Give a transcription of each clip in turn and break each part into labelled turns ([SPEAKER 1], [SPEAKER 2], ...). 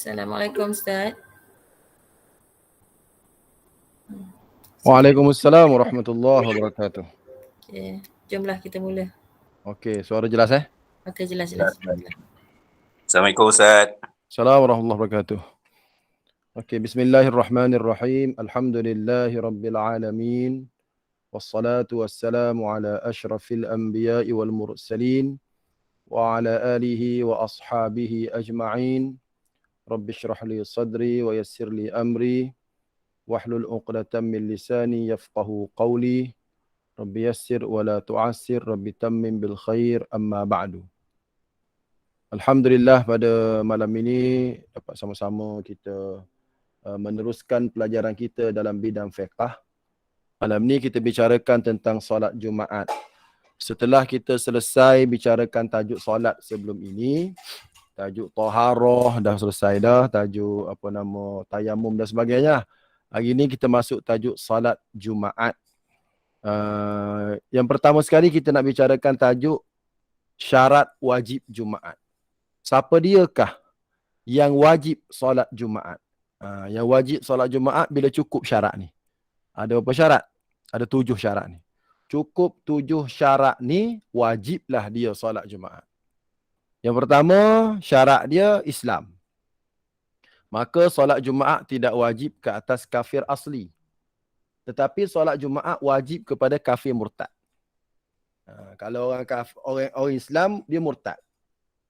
[SPEAKER 1] Assalamualaikum Ustaz.
[SPEAKER 2] Waalaikumsalam warahmatullahi wabarakatuh.
[SPEAKER 1] Okey, jomlah kita mula.
[SPEAKER 2] Okey, suara jelas
[SPEAKER 1] Okey, jelas.
[SPEAKER 3] Assalamualaikum Ustaz.
[SPEAKER 2] Assalamualaikum warahmatullahi wabarakatuh. Okey, bismillahirrahmanirrahim. Alhamdulillahi rabbil alamin. Wassalatu wassalamu ala asyrafil anbiya'i wal mursalin wa ala alihi wa ashabihi ajma'in. Rabbi shrah li sadri wa yassir li amri wahlul 'uqdatam min lisani yafqahu qawli. Rabbi yassir wa la tu'assir, Rabbi tammim bil khair, amma ba'du. Alhamdulillah pada malam ini dapat sama-sama kita meneruskan pelajaran kita dalam bidang fiqh. Malam ni kita bicarakan tentang solat Jumaat. Setelah kita selesai bicarakan tajuk solat sebelum ini, tajuk taharah dah selesai dah, tajuk tayamum dan sebagainya. Hari ni kita masuk tajuk solat Jumaat. Yang pertama sekali kita nak bicarakan tajuk syarat wajib Jumaat. Siapa diakah yang wajib solat Jumaat? Yang wajib solat Jumaat bila cukup syarat ni. Ada berapa syarat? Ada 7 syarat ni. Cukup 7 syarat ni, wajiblah dia solat Jumaat. Yang pertama, syarat dia Islam. Maka solat Jumaat tidak wajib ke atas kafir asli. Tetapi solat Jumaat wajib kepada kafir murtad. Kalau orang Islam, dia murtad.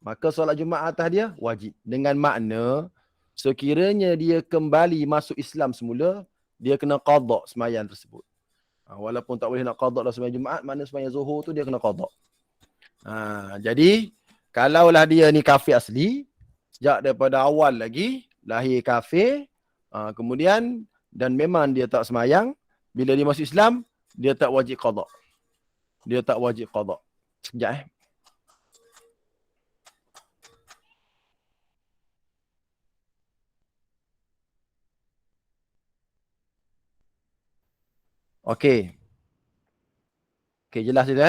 [SPEAKER 2] Maka solat Jumaat atas dia wajib. Dengan makna, sekiranya dia kembali masuk Islam semula, dia kena qada sembahyang tersebut. Walaupun tak boleh nak qada dalam sembahyang Jumaat, mana sembahyang Zuhur tu dia kena qada. Jadi, kalaulah dia ni kafir asli, sejak daripada awal lagi, lahir kafir, kemudian, dan memang dia tak sembahyang, bila dia masuk Islam, dia tak wajib qada. Dia tak wajib qada. Sekejap Okey. Okey, jelas itu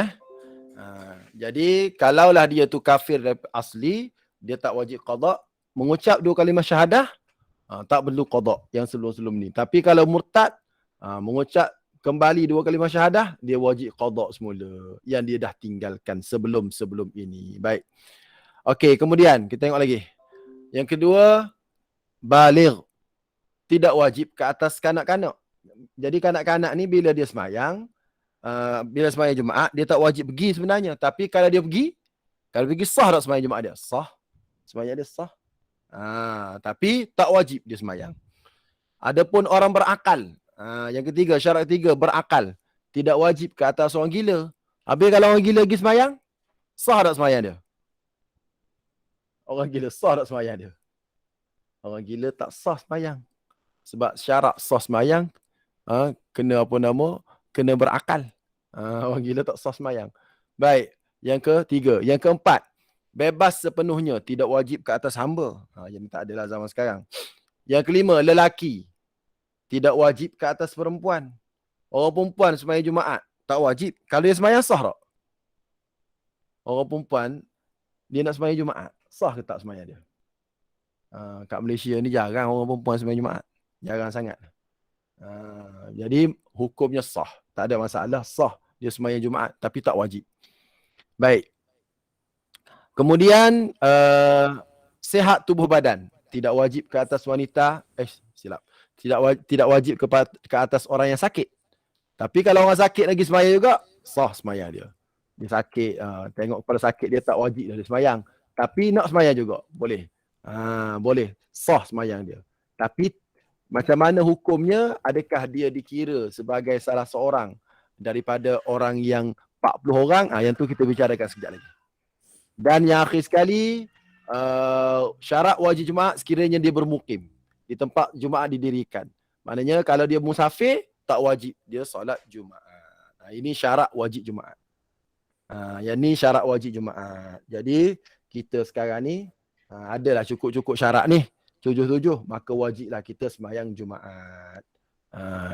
[SPEAKER 2] Jadi, kalaulah dia tu kafir asli, dia tak wajib qada. Mengucap 2 kalimah syahadah, tak perlu qada yang sebelum-sebelum ni. Tapi kalau murtad, mengucap kembali 2 kalimah syahadah, dia wajib qada semula. Yang dia dah tinggalkan sebelum-sebelum ini. Baik. Okey, kemudian kita tengok lagi. Yang kedua, baligh. Tidak wajib ke atas kanak-kanak. Jadi kanak-kanak ni bila dia sembahyang, bila sembahyang Jumaat, dia tak wajib pergi sebenarnya. Tapi kalau dia pergi, sah tak sembahyang Jumaat dia? Sah. Sembahyang dia sah. Tapi tak wajib dia sembahyang. Adapun orang berakal. Yang ketiga, syarat ketiga, berakal. Tidak wajib ke atas orang gila. Habis kalau orang gila pergi sembahyang, sah tak sembahyang dia? Orang gila sah tak sembahyang dia? Orang gila tak sah sembahyang. Sebab syarat sah sembahyang, kena kena berakal. Orang gila tak sah sembahyang. Baik, yang ketiga. Yang keempat, bebas sepenuhnya, tidak wajib ke atas hamba. Yang tak adalah zaman sekarang. Yang kelima, lelaki. Tidak wajib ke atas perempuan. Orang perempuan sembahyang Jumaat, tak wajib. Kalau dia sembahyang, sah tak? Orang perempuan, dia nak sembahyang Jumaat, sah ke tak sembahyang dia? Kat Malaysia ni jarang orang perempuan sembahyang Jumaat. Jarang sangat. Jadi, hukumnya sah. Tak ada masalah, sah dia sembahyang Jumaat, tapi tak wajib. Baik. Kemudian, sihat tubuh badan. Tidak wajib ke atas wanita. Silap. Tidak wajib ke atas orang yang sakit. Tapi kalau orang sakit lagi sembahyang juga, sah sembahyang dia. Dia sakit, tengok kepala sakit dia tak wajib dia sembahyang. Tapi nak sembahyang juga, boleh. Boleh, sah sembahyang dia. Tapi macam mana hukumnya? Adakah dia dikira sebagai salah seorang daripada orang yang 40 orang? Yang tu kita bicarakan sekejap lagi. Dan yang akhir sekali, syarat wajib Jumaat sekiranya dia bermukim di tempat Jumaat didirikan. Maknanya kalau dia musafir, tak wajib dia solat Jumaat. Ini syarat wajib Jumaat. Yang ni syarat wajib Jumaat. Jadi kita sekarang ni adalah cukup-cukup syarat ni. 7-7, maka wajiblah kita sembahyang Jumaat.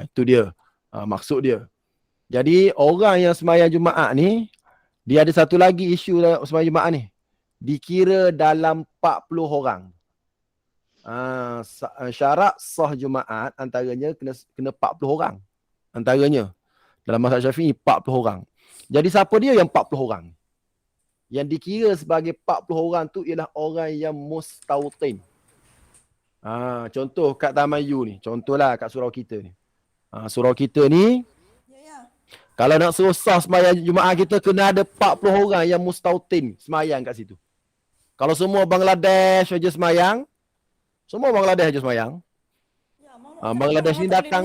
[SPEAKER 2] Itu dia. Maksud dia. Jadi orang yang sembahyang Jumaat ni, dia ada satu lagi isu sembahyang Jumaat ni. Dikira dalam 40 orang. Syarat sah Jumaat antaranya kena 40 orang. Antaranya. Dalam mazhab Syafi'i 40 orang. Jadi siapa dia yang 40 orang? Yang dikira sebagai 40 orang tu ialah orang yang mustautin. Contoh kat Taman U ni. Contohlah kat surau kita ni. Surau kita ni, kalau nak suruh sah sembahyang Jumaat kita, kena ada 40 orang yang mustautin sembahyang kat situ. Kalau semua Bangladesh saja sembahyang, semua Bangladesh saja sembahyang. Bangladesh ni datang,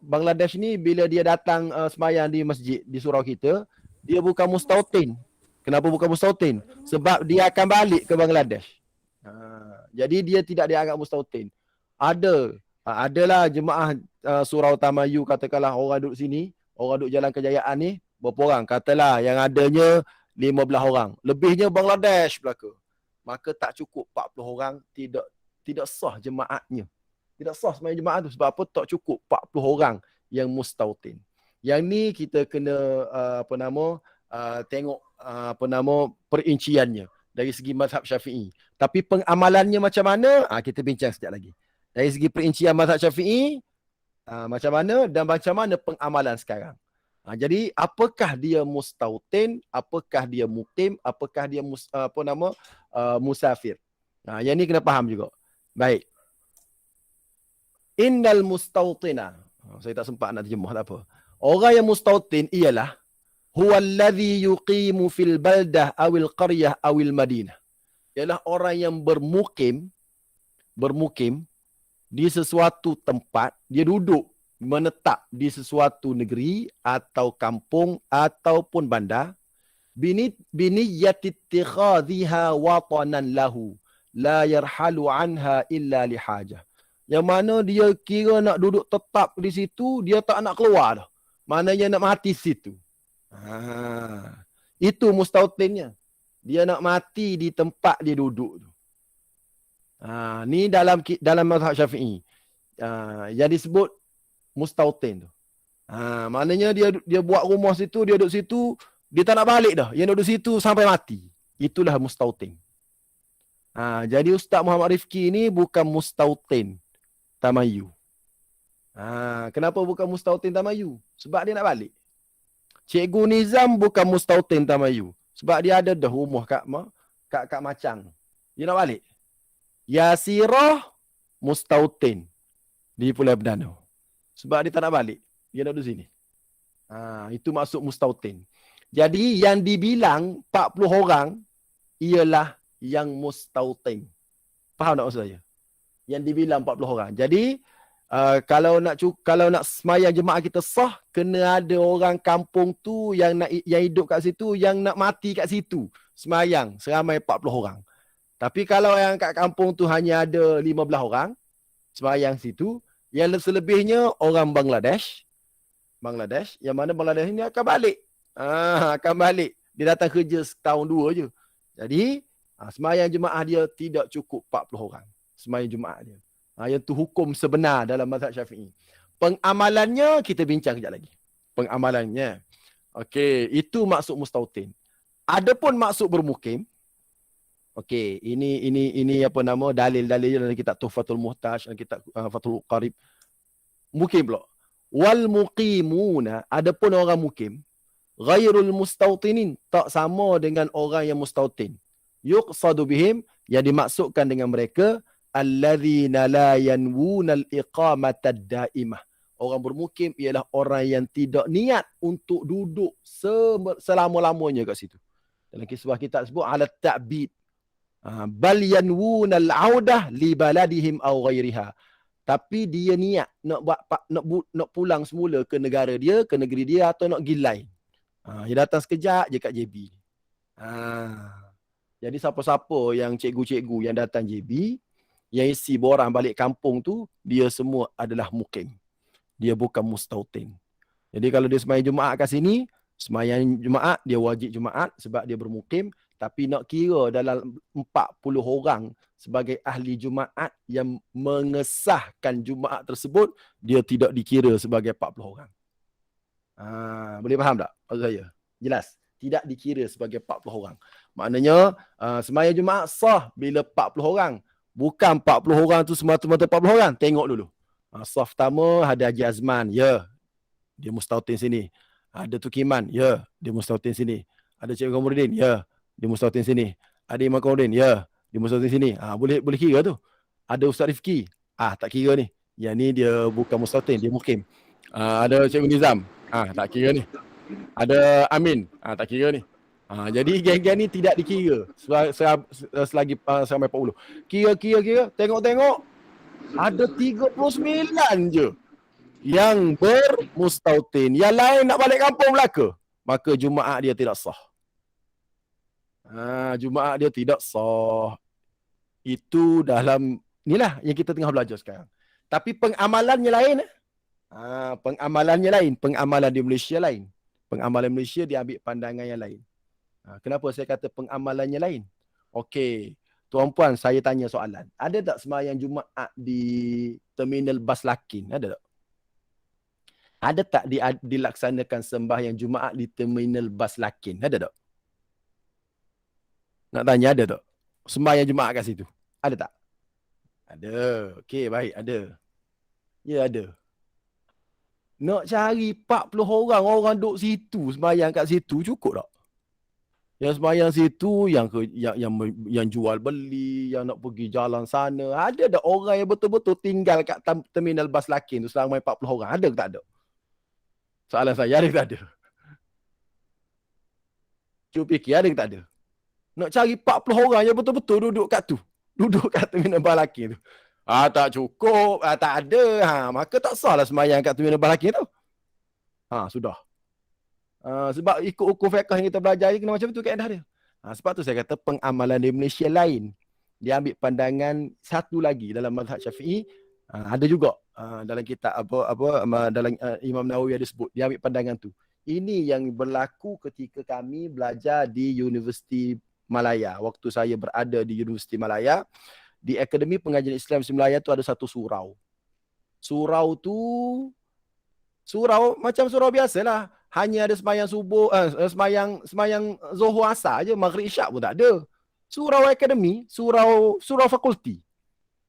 [SPEAKER 2] Bangladesh ni bila dia datang sembahyang di masjid, di surau kita, dia bukan mustautin. Kenapa bukan mustautin? Sebab dia akan balik ke Bangladesh. Jadi dia tidak dianggap mustautin. Adalah jemaah surau Taman U, katakanlah orang duduk sini, orang duduk Jalan Kejayaan ni, berapa orang? Katalah yang adanya 15 orang. Lebihnya Bangladesh belaka. Maka tak cukup 40 orang, tidak sah jemaatnya. Tidak sah sembahyang jemaah tu. Sebab apa? Tak cukup 40 orang yang mustautin. Yang ni kita kena tengok perinciannya dari segi mazhab Syafi'i. Tapi pengamalannya macam mana? Kita bincang sekejap lagi. Dari segi perincian mazhab Syafi'i, macam mana dan macam mana pengamalan sekarang. Jadi apakah dia mustautin, apakah dia mukim, apakah dia musafir. Yang ni kena faham juga. Baik. Innal mustautina. Saya tak sempat nak terjemah, tak apa. Orang yang mustautin ialah huwa alladhi yuqimu fil baldah awil qaryah awil madinah. Ialah orang yang bermukim di sesuatu tempat, dia duduk menetap di sesuatu negeri atau kampung ataupun bandar, biniyati ittikhadhiha watanan lahu la yarhalu anha illa lihajah. Yang mana dia kira nak duduk tetap di situ, dia tak nak keluar dah. Maknanya nak mati situ. Itu mustautinnya. Dia nak mati di tempat dia duduk tu. Ni dalam mazhab Syafi'i. Yang disebut mustautin tu. Maknanya dia buat rumah situ, dia duduk situ, dia tak nak balik dah. Dia duduk situ sampai mati. Itulah mustautin. Jadi Ustaz Muhammad Rifki ni bukan mustautin Taman U. Kenapa bukan mustautin Taman U? Sebab dia nak balik. Cikgu Nizam bukan mustautin Taman U. Sebab dia ada dah rumah kat Macang. Dia nak balik. Yasirah mustautin di Pulau Berdana. Sebab dia tak nak balik. Dia nak duduk sini. Itu maksud mustautin. Jadi yang dibilang 40 orang ialah yang mustautin. Faham tak maksud saya? Yang dibilang 40 orang. Jadi kalau nak sembahyang jemaah kita sah, kena ada orang kampung tu yang hidup kat situ, yang nak mati kat situ sembahyang seramai 40 orang. Tapi kalau yang kat kampung tu hanya ada 15 orang sembahyang situ, yang selebihnya orang Bangladesh, yang mana Bangladesh ni akan balik. Akan balik. Dia datang kerja setahun dua je. Jadi sembahyang jemaah dia tidak cukup 40 orang. Sembahyang jemaah dia. Yang tu hukum sebenar dalam mazhab Syafi'i. Pengamalannya kita bincang kejap lagi. Pengamalannya. Okey, itu maksud mustautin. Adapun maksud bermukim. Okey, ini dalil-dalil dalam kitab Tuhfatul Muhtaj, dalam kitab Fathul Qarib. Mukim pula. Wal muqimuna, adapun orang mukim, ghairul mustautinin, tak sama dengan orang yang mustautin. Yuqsadu bihim, yang dimaksudkan dengan mereka, alladzina la yanwuna al-iqamata ad-daimah. Orang bermukim ialah orang yang tidak niat untuk duduk selama-lamanya kat situ. Dalam kisah kita sebut ala ta'bid. Bal yanwuna al-audah li baladihim aw ghairiha. Tapi dia niat nak pulang semula ke negara dia, ke negeri dia, atau nak pergi lain. Dia datang sekejap je kat JB. Jadi siapa-siapa yang cikgu-cikgu yang datang JB, yang isi borang balik kampung tu, dia semua adalah mukim. Dia bukan mustautin. Jadi kalau dia sembahyang Jumaat kat sini, sembahyang Jumaat, dia wajib Jumaat sebab dia bermukim. Tapi nak kira dalam 40 orang sebagai ahli Jumaat yang mengesahkan Jumaat tersebut, dia tidak dikira sebagai 40 orang. Boleh faham tak maksud saya? Jelas? Tidak dikira sebagai 40 orang. Maknanya sembahyang Jumaat sah bila 40 orang. Bukan 40 orang tu semata-mata 40 orang. Tengok dulu. Saf pertama ada Haji Azman. Ya. Dia mustautin sini. Ada Tukiman. Ya. Dia mustautin sini. Ada Cik Kamuruddin. Ya. Dia mustautin sini. Ada Imam Kamuruddin. Ya. Dia mustautin sini. Boleh kira tu. Ada Ustaz Rifki. Tak kira ni. Yang ni dia bukan mustautin. Dia mukim. Ada Cikgu Nizam. Tak kira ni. Ada Amin. Tak kira ni. Jadi geng-geng ni tidak dikira selagi sampai 40. Kira. Tengok. Ada 39 je yang bermustautin. Yang lain nak balik kampung Melaka. Maka Jumaat dia tidak sah. Jumaat dia tidak sah. Itu dalam, inilah yang kita tengah belajar sekarang. Tapi pengamalannya lain. Pengamalannya lain. Pengamalan di Malaysia lain. Pengamalan Malaysia dia ambil pandangan yang lain. Kenapa saya kata pengamalannya lain? Okey, tuan-puan, saya tanya soalan. Ada tak sembahyang Jumaat di terminal bas Lakin? Ada tak? Ada tak dilaksanakan sembahyang Jumaat di terminal bas Lakin? Ada tak? Nak tanya, ada tak? Sembahyang Jumaat kat situ? Ada tak? Ada. Okey, baik, ada. Ya, ada. Nak cari 40 orang duduk situ, sembahyang kat situ, cukup tak? Yang sembahyang situ, yang jual beli, yang nak pergi jalan sana. Ada tak orang yang betul-betul tinggal kat terminal bas Lakin tu selama 40 orang? Ada ke tak ada? Soalan saya, ada ke tak ada? Cuba fikir, ada ke tak ada? Nak cari 40 orang yang betul-betul duduk kat tu. Duduk kat terminal bas Lakin tu. Tak cukup, tak ada. Maka tak sahlah sembahyang kat terminal bas Lakin tu. Sudah. Sebab ikut hukum fiqh yang kita belajar ni kena macam tu kaedah dia. Sebab tu saya kata pengamalan di Malaysia lain. Dia ambil pandangan satu lagi dalam mazhab Syafi'i. Ada juga dalam kitab dalam Imam Nawawi ada sebut, dia ambil pandangan tu. Ini yang berlaku ketika kami belajar di Universiti Malaya. Waktu saya berada di Universiti Malaya, di Akademi Pengajian Islam Malaya tu ada satu surau. Surau macam surau biasalah. Hanya ada sembahyang subuh, sembahyang Zuhur Asar aje, Maghrib Isyak pun tak ada. Surau akademi, surau fakulti.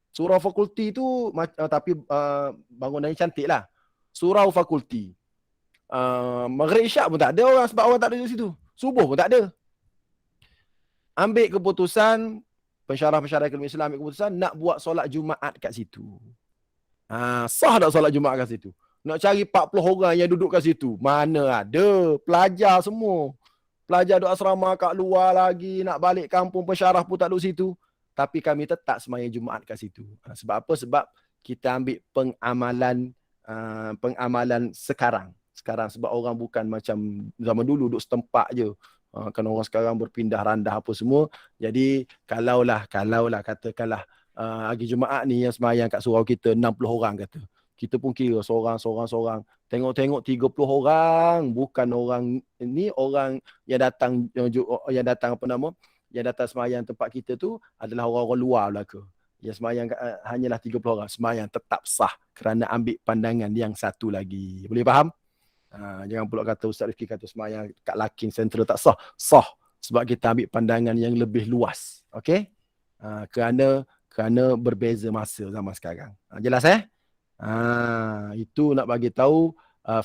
[SPEAKER 2] Surau fakulti tu tapi bangunannya cantiklah. Surau fakulti. Maghrib Isyak pun tak ada orang sebab orang tak ada di situ. Subuh pun tak ada. Ambil keputusan pensyarah ilmu Islam, ambil keputusan nak buat solat Jumaat kat situ. Sah tak solat Jumaat kat situ? Nak cari 40 orang yang duduk kat situ. Mana ada. Pelajar semua. Pelajar duduk asrama kat luar lagi. Nak balik kampung, pensyarah pun tak duduk situ. Tapi kami tetap sembahyang Jumaat kat situ. Sebab apa? Sebab kita ambil pengamalan sekarang. Sebab orang bukan macam zaman dulu duduk setempat je. Kan orang sekarang berpindah randah apa semua. Jadi kalaulah katakanlah hari Jumaat ni yang sembahyang kat surau kita 60 orang kata. Kita pun kira seorang. Tengok 30 orang. Bukan orang ni, orang yang datang yang datang sembahyang tempat kita tu adalah orang-orang luar belaka. Yang sembahyang hanyalah 30 orang. Sembahyang tetap sah kerana ambil pandangan yang satu lagi. Boleh faham? Jangan pula kata Ustaz Rifki kata sembahyang kat Lakin Central tak sah. Sah. Sebab kita ambil pandangan yang lebih luas. Okey? Kerana berbeza masa zaman sekarang. Jelas itu nak bagi tahu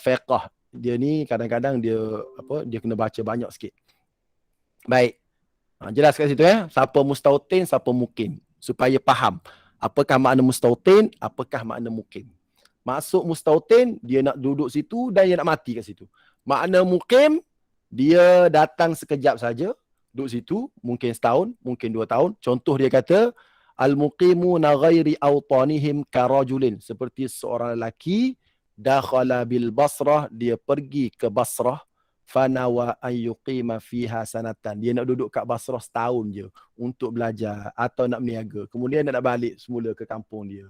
[SPEAKER 2] fiqh dia ni kadang-kadang dia kena baca banyak sikit. Baik. Jelas kat situ siapa mustautin, siapa mukim, supaya faham apakah makna mustautin, apakah makna mukim. Maksud mustautin dia nak duduk situ dan dia nak mati kat situ. Makna mukim dia datang sekejap saja, duduk situ mungkin setahun, mungkin 2 tahun. Contoh dia kata al-muqimuna ghairi awtanihim karajulin, seperti seorang lelaki dakhala bil Basrah, dia pergi ke Basrah, fanawa an yuqima fiha sanatan, dia nak duduk kat Basrah setahun je untuk belajar atau nak berniaga, kemudian nak balik semula ke kampung dia.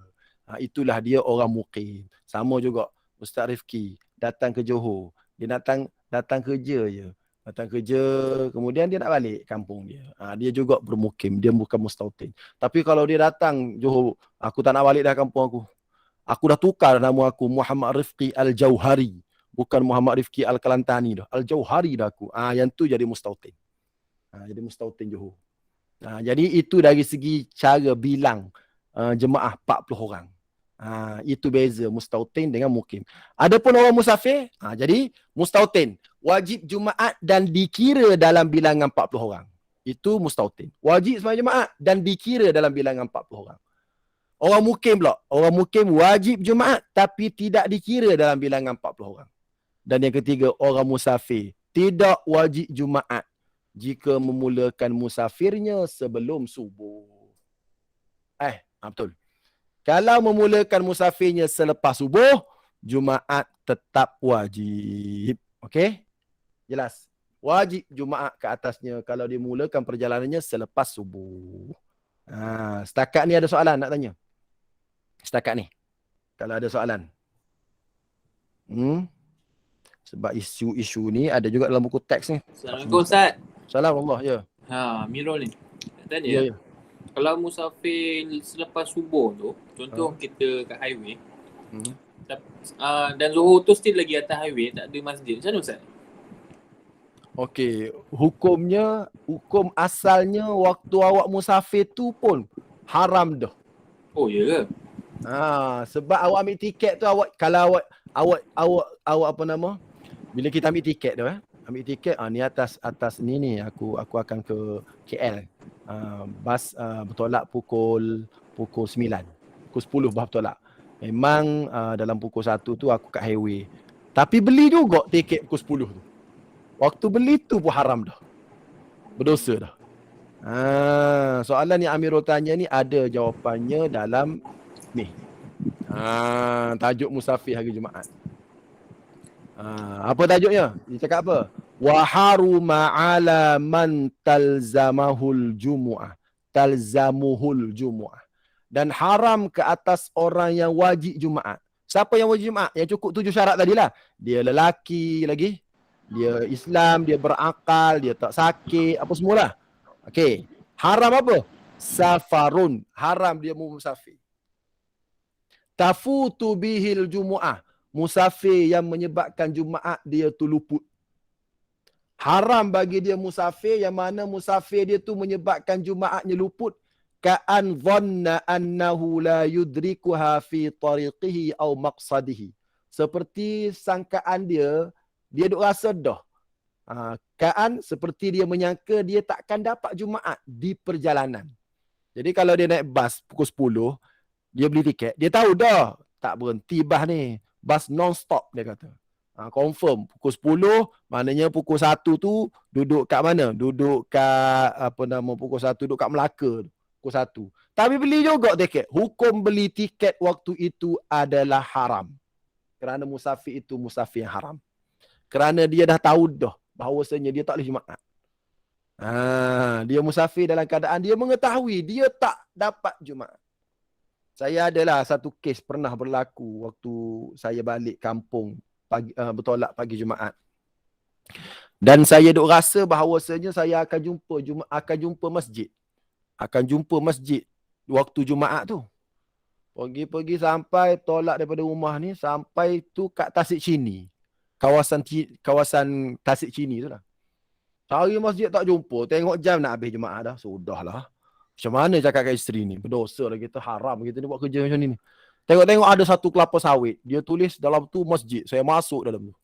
[SPEAKER 2] Itulah dia orang muqim. Sama juga Ustaz Rifki datang ke Johor, dia datang kerja je. Datang kerja, kemudian dia nak balik kampung dia. Dia juga bermukim, dia bukan mustautin. Tapi kalau dia datang Johor, aku tak nak balik dah kampung aku. Aku dah tukar nama aku, Muhammad Rifqi Al-Jauhari. Bukan Muhammad Rifqi Al-Kalantani dah. Al-Jauhari dah aku. Yang tu jadi mustautin. Jadi mustautin Johor. Jadi itu dari segi cara bilang jemaah 40 orang. Itu beza mustautin dengan mukim. Adapun orang musafir, jadi mustautin wajib Jumaat dan dikira dalam bilangan 40 orang. Itu mustautin. Wajib sembahyang Jumaat dan dikira dalam bilangan 40 orang. Orang mukim pula. Orang mukim wajib Jumaat tapi tidak dikira dalam bilangan 40 orang. Dan yang ketiga, orang musafir tidak wajib Jumaat jika memulakan musafirnya sebelum subuh. Betul. Kalau memulakan musafirnya selepas subuh, Jumaat tetap wajib. Okey? Jelas. Wajib Jumaat ke atasnya kalau dia mulakan perjalanannya selepas subuh. Setakat ni ada soalan nak tanya? Setakat ni. Kalau ada soalan. Sebab isu-isu ni ada juga dalam buku teks ni.
[SPEAKER 4] Assalamualaikum Ustaz.
[SPEAKER 2] Assalamualaikum, ya.
[SPEAKER 4] Mirul ni. Nak tanya,
[SPEAKER 2] Ya.
[SPEAKER 4] kalau musafir selepas subuh tu, contoh kita kat highway, dan Johor tu still lagi atas highway, tak ada masjid. Macam mana Ustaz?
[SPEAKER 2] Okey, hukum asalnya waktu awak musafir tu pun haram dah.
[SPEAKER 4] Oh, ya ke?
[SPEAKER 2] Sebab awak ambil tiket tu, kalau awak apa nama? Bila kita ambil tiket tu ambil tiket ni atas ni aku akan ke KL. Bas bertolak pukul 9. Pukul 10 bas bertolak. Memang dalam pukul 1 tu aku kat highway. Tapi beli juga tiket pukul 10 tu. Waktu beli tu pun haram dah. Berdosa dah. Soalan yang Amirul tanya ni ada jawapannya dalam ni. Tajuk musafir hari Jumaat. Apa tajuknya? Dia cakap apa? Wa haruma ala man talzamuhul jumu'ah. Dan haram ke atas orang yang wajib Jumaat. Siapa yang wajib Jumaat? Yang cukup 7 syarat tadilah. Dia lelaki lagi. Dia Islam, dia berakal, dia tak sakit, apa semualah. Okey. Haram apa? Safarun. Haram dia musafir. Tafutu bihil jumu'ah. Musafir yang menyebabkan Jumaat dia tu luput. Haram bagi dia musafir yang mana musafir dia tu menyebabkan Jumaatnya luput. Ka'an dhanna annahu la yudrikuha fi tariqihi aw maqsadihi. Seperti sangkaan dia duk rasa dah. Ka'an seperti dia menyangka dia takkan dapat Jumaat di perjalanan. Jadi kalau dia naik bas pukul 10, dia beli tiket, dia tahu dah tak berhenti bas ni. Bas non-stop dia kata. Confirm pukul 10, maknanya pukul 1 tu duduk kat mana? Duduk kat pukul 1 duduk kat Melaka. Pukul 1. Tapi beli juga tiket. Hukum beli tiket waktu itu adalah haram. Kerana musafir itu musafir yang haram. Kerana dia dah tahu dah bahawasanya dia tak boleh Jumaat. Dia musafir dalam keadaan dia mengetahui dia tak dapat Jumaat. Saya adalah satu kes pernah berlaku waktu saya balik kampung bertolak pagi Jumaat. Dan saya duk rasa bahawasanya saya akan jumpa masjid. Akan jumpa masjid waktu Jumaat tu. Pergi sampai tolak daripada rumah ni sampai tu kat Tasik Chini. Kawasan Tasik Chini tu lah. Cari masjid tak jumpa. Tengok jam nak habis Jumaat dah. Sudahlah. Macam mana cakap kat isteri ni? Berdosa lah kita, haram kita ni buat kerja macam ni. Tengok ada satu kelapa sawit. Dia tulis dalam tu masjid. Saya masuk dalam tu.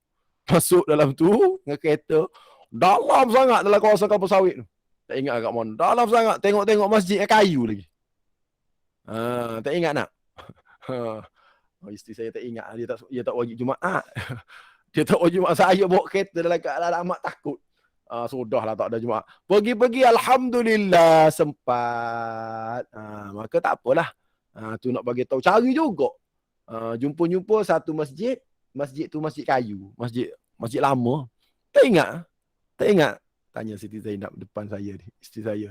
[SPEAKER 2] Masuk dalam tu dengan kereta. Dalam sangat dalam kawasan kelapa sawit tu. Tak ingat kat mana. Dalam sangat. Tengok masjid kayu lagi. Tak ingat nak? Isteri saya tak ingat. Dia tak wajib Jumaat. Dia tak wajib Jumaat. Saya bawa kereta dalam keadaan amat takut. Sudahlah tak ada Jumaat. Pergi alhamdulillah sempat. Maka tak apalah. Tu nak bagi tahu, cari juga. Jumpa satu masjid. Masjid tu masjid kayu. Masjid lama. Tak ingat. Tanya Siti Zainab depan saya ni, isteri saya.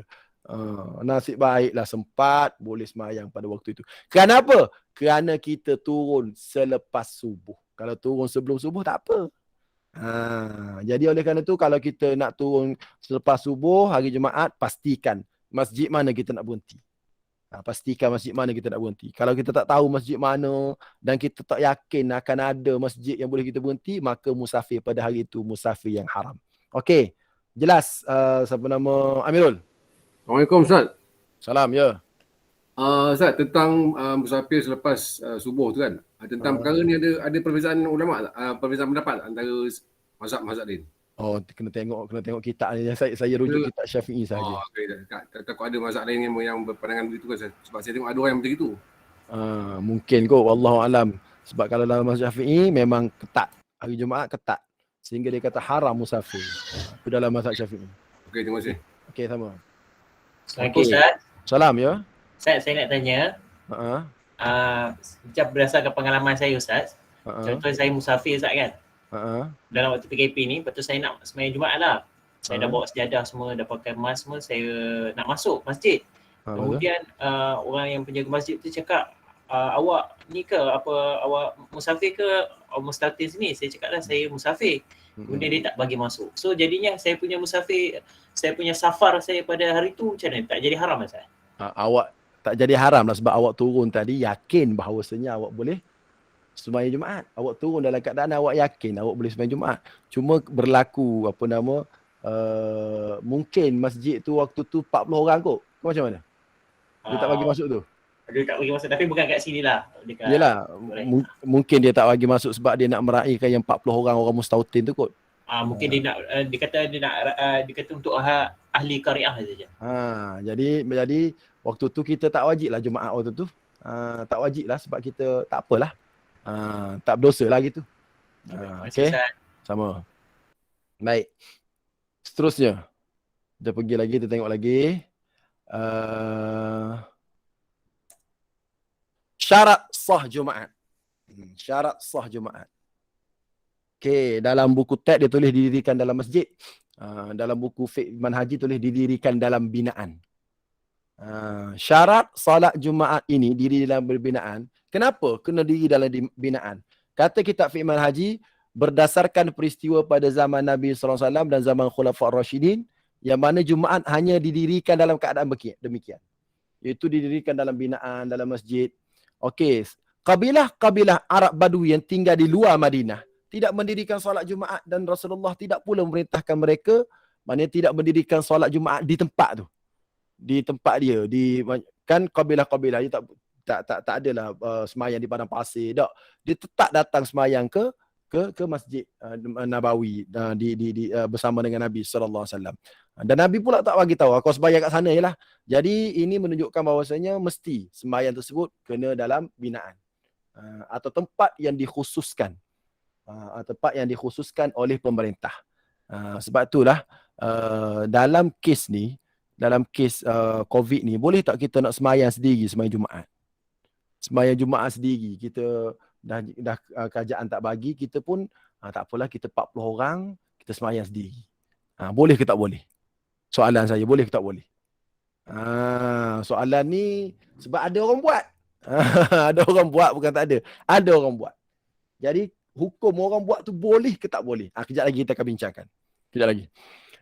[SPEAKER 2] Nasib baiklah sempat boleh sembahyang pada waktu itu. Kenapa? Kerana kita turun selepas subuh. Kalau turun sebelum subuh tak apa. Jadi oleh kerana itu kalau kita nak turun selepas subuh hari Jumaat, pastikan masjid mana kita nak berhenti. Pastikan masjid mana kita nak berhenti. Kalau kita tak tahu masjid mana dan kita tak yakin akan ada masjid yang boleh kita berhenti, maka musafir pada hari itu musafir yang haram. Okey, jelas. Siapa nama? Amirul.
[SPEAKER 5] Assalamualaikum Ustaz.
[SPEAKER 2] Salam, ya.
[SPEAKER 5] Ustaz, tentang musafir selepas subuh tu kan. Tentang perkara ni ada perbezaan ulama tak? Perbezaan pendapat tak antara mazhab-mazhab lain?
[SPEAKER 2] Oh, kena tengok kitab ni. Saya rujuk kitab Syafi'i saja.
[SPEAKER 5] Okay. Takut ada mazhab lain yang berpandangan begitu kan. Sebab saya tengok ada orang yang macam itu.
[SPEAKER 2] Mungkin kot, wallahu alam. Sebab kalau dalam mazhab Syafi'i memang ketat. Hari Jumaat ketat. Sehingga dia kata haram musafir. Itu dalam mazhab Syafi'i.
[SPEAKER 5] Okey, terima kasih.
[SPEAKER 2] Okey, sama.
[SPEAKER 6] Assalamualaikum Ustaz.
[SPEAKER 2] Salam, ya.
[SPEAKER 6] Ustaz, saya nak tanya. Macam berdasarkan pengalaman saya Ustaz. Contoh saya musafir Ustaz kan. Dalam waktu PKP ni, lepas tu saya nak sembahyang Jumaat lah. Saya dah bawa sejadah semua, dah pakai mask semua, saya nak masuk masjid. Kemudian orang yang penjaga masjid tu cakap, awak ni ke awak musafir ke mustatir sini? Saya cakap lah saya musafir. Kemudian dia tak bagi masuk. So jadinya saya punya musafir, saya punya safar saya pada hari tu macam mana? Tak jadi haram Ustaz?
[SPEAKER 2] Awak tak jadi haram lah sebab awak turun tadi yakin bahawasanya awak boleh sembahyang Jumaat. Awak turun dalam keadaan awak yakin awak boleh sembahyang Jumaat. Cuma berlaku mungkin masjid tu waktu tu 40 orang kot. Kau macam mana? Dia tak bagi masuk tu?
[SPEAKER 6] Dia tak bagi masuk tapi bukan kat sini lah.
[SPEAKER 2] Yelah, mungkin dia tak bagi masuk sebab dia nak meraihkan yang 40 orang mustautin tu kot.
[SPEAKER 6] Mungkin dia nak dia kata untuk ahli qaryah saja.
[SPEAKER 2] Jadi waktu tu kita tak wajib lah Jumaat waktu tu. Tak wajib lah sebab kita tak apalah. Tak berdosa lah gitu. Okey. Sama. Baik. Seterusnya. Kita pergi lagi, kita tengok lagi. Syarat sah Jumaat. Syarat sah Jumaat. Okey, dalam buku teks dia tulis didirikan dalam masjid. Dalam buku fiqh manhaji tulis didirikan dalam binaan. Syarat salat Jumaat ini diri dalam binaan. Kenapa kena diri dalam binaan? Kata kitab fiqh manhaji, berdasarkan peristiwa pada zaman Nabi SAW dan zaman Khulafaur Rasyidin, yang mana Jumaat hanya didirikan dalam keadaan demikian. Iaitu didirikan dalam binaan, dalam masjid. Okey, kabilah-kabilah Arab Badui yang tinggal di luar Madinah tidak mendirikan solat Jumaat dan Rasulullah tidak pula memerintahkan mereka, maknanya tidak mendirikan solat Jumaat di tempat tu. Di tempat dia, kan kabilah-kabilah dia tak adalah semayang di padang pasir, tak. Dia tetap datang semayang ke Masjid Nabawi bersama dengan Nabi sallallahu alaihi wasallam. Dan Nabi pula tak bagi tahu kau sembahyang kat sana jelah. Jadi ini menunjukkan bahawasanya mesti sembahyang tersebut kena dalam binaan atau tempat yang dikhususkan. Tempat yang dikhususkan oleh pemerintah. Sebab itulah dalam kes COVID ni, boleh tak kita nak sembahyang sendiri, sembahyang Jumaat? Sembahyang Jumaat sendiri, kita dah kerajaan tak bagi, kita pun tak apalah, kita 40 orang, kita sembahyang sendiri. Boleh ke tak boleh? Soalan saya, boleh ke tak boleh? Soalan ni sebab ada orang buat. Ada orang buat, bukan tak ada. Ada orang buat. Jadi hukum orang buat tu boleh ke tak boleh? Kejap lagi kita akan bincangkan. Kejap lagi.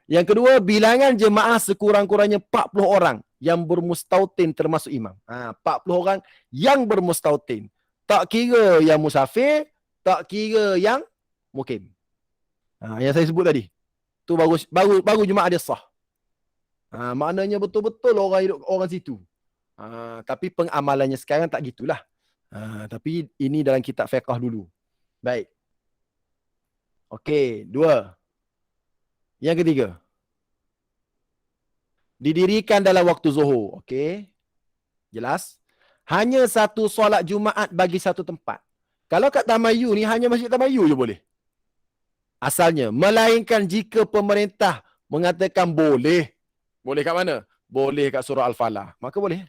[SPEAKER 2] Yang kedua, bilangan jemaah sekurang-kurangnya 40 orang yang bermustautin termasuk imam. 40 orang yang bermustautin. Tak kira yang musafir, tak kira yang mukim. Yang saya sebut tadi. Tu baru jemaah dia sah. Maknanya betul-betul orang hidup orang situ. Tapi pengamalannya sekarang tak gitulah. Tapi ini dalam kitab fiqh dulu. Baik. Okey, 2. Yang ketiga. Didirikan dalam waktu zuhur. Okey. Jelas? Hanya satu solat Jumaat bagi satu tempat. Kalau kat Tamayu ni hanya masjid Tamayu je boleh. Asalnya. Melainkan jika pemerintah mengatakan boleh. Boleh kat mana? Boleh kat surah Al-Falah. Maka boleh.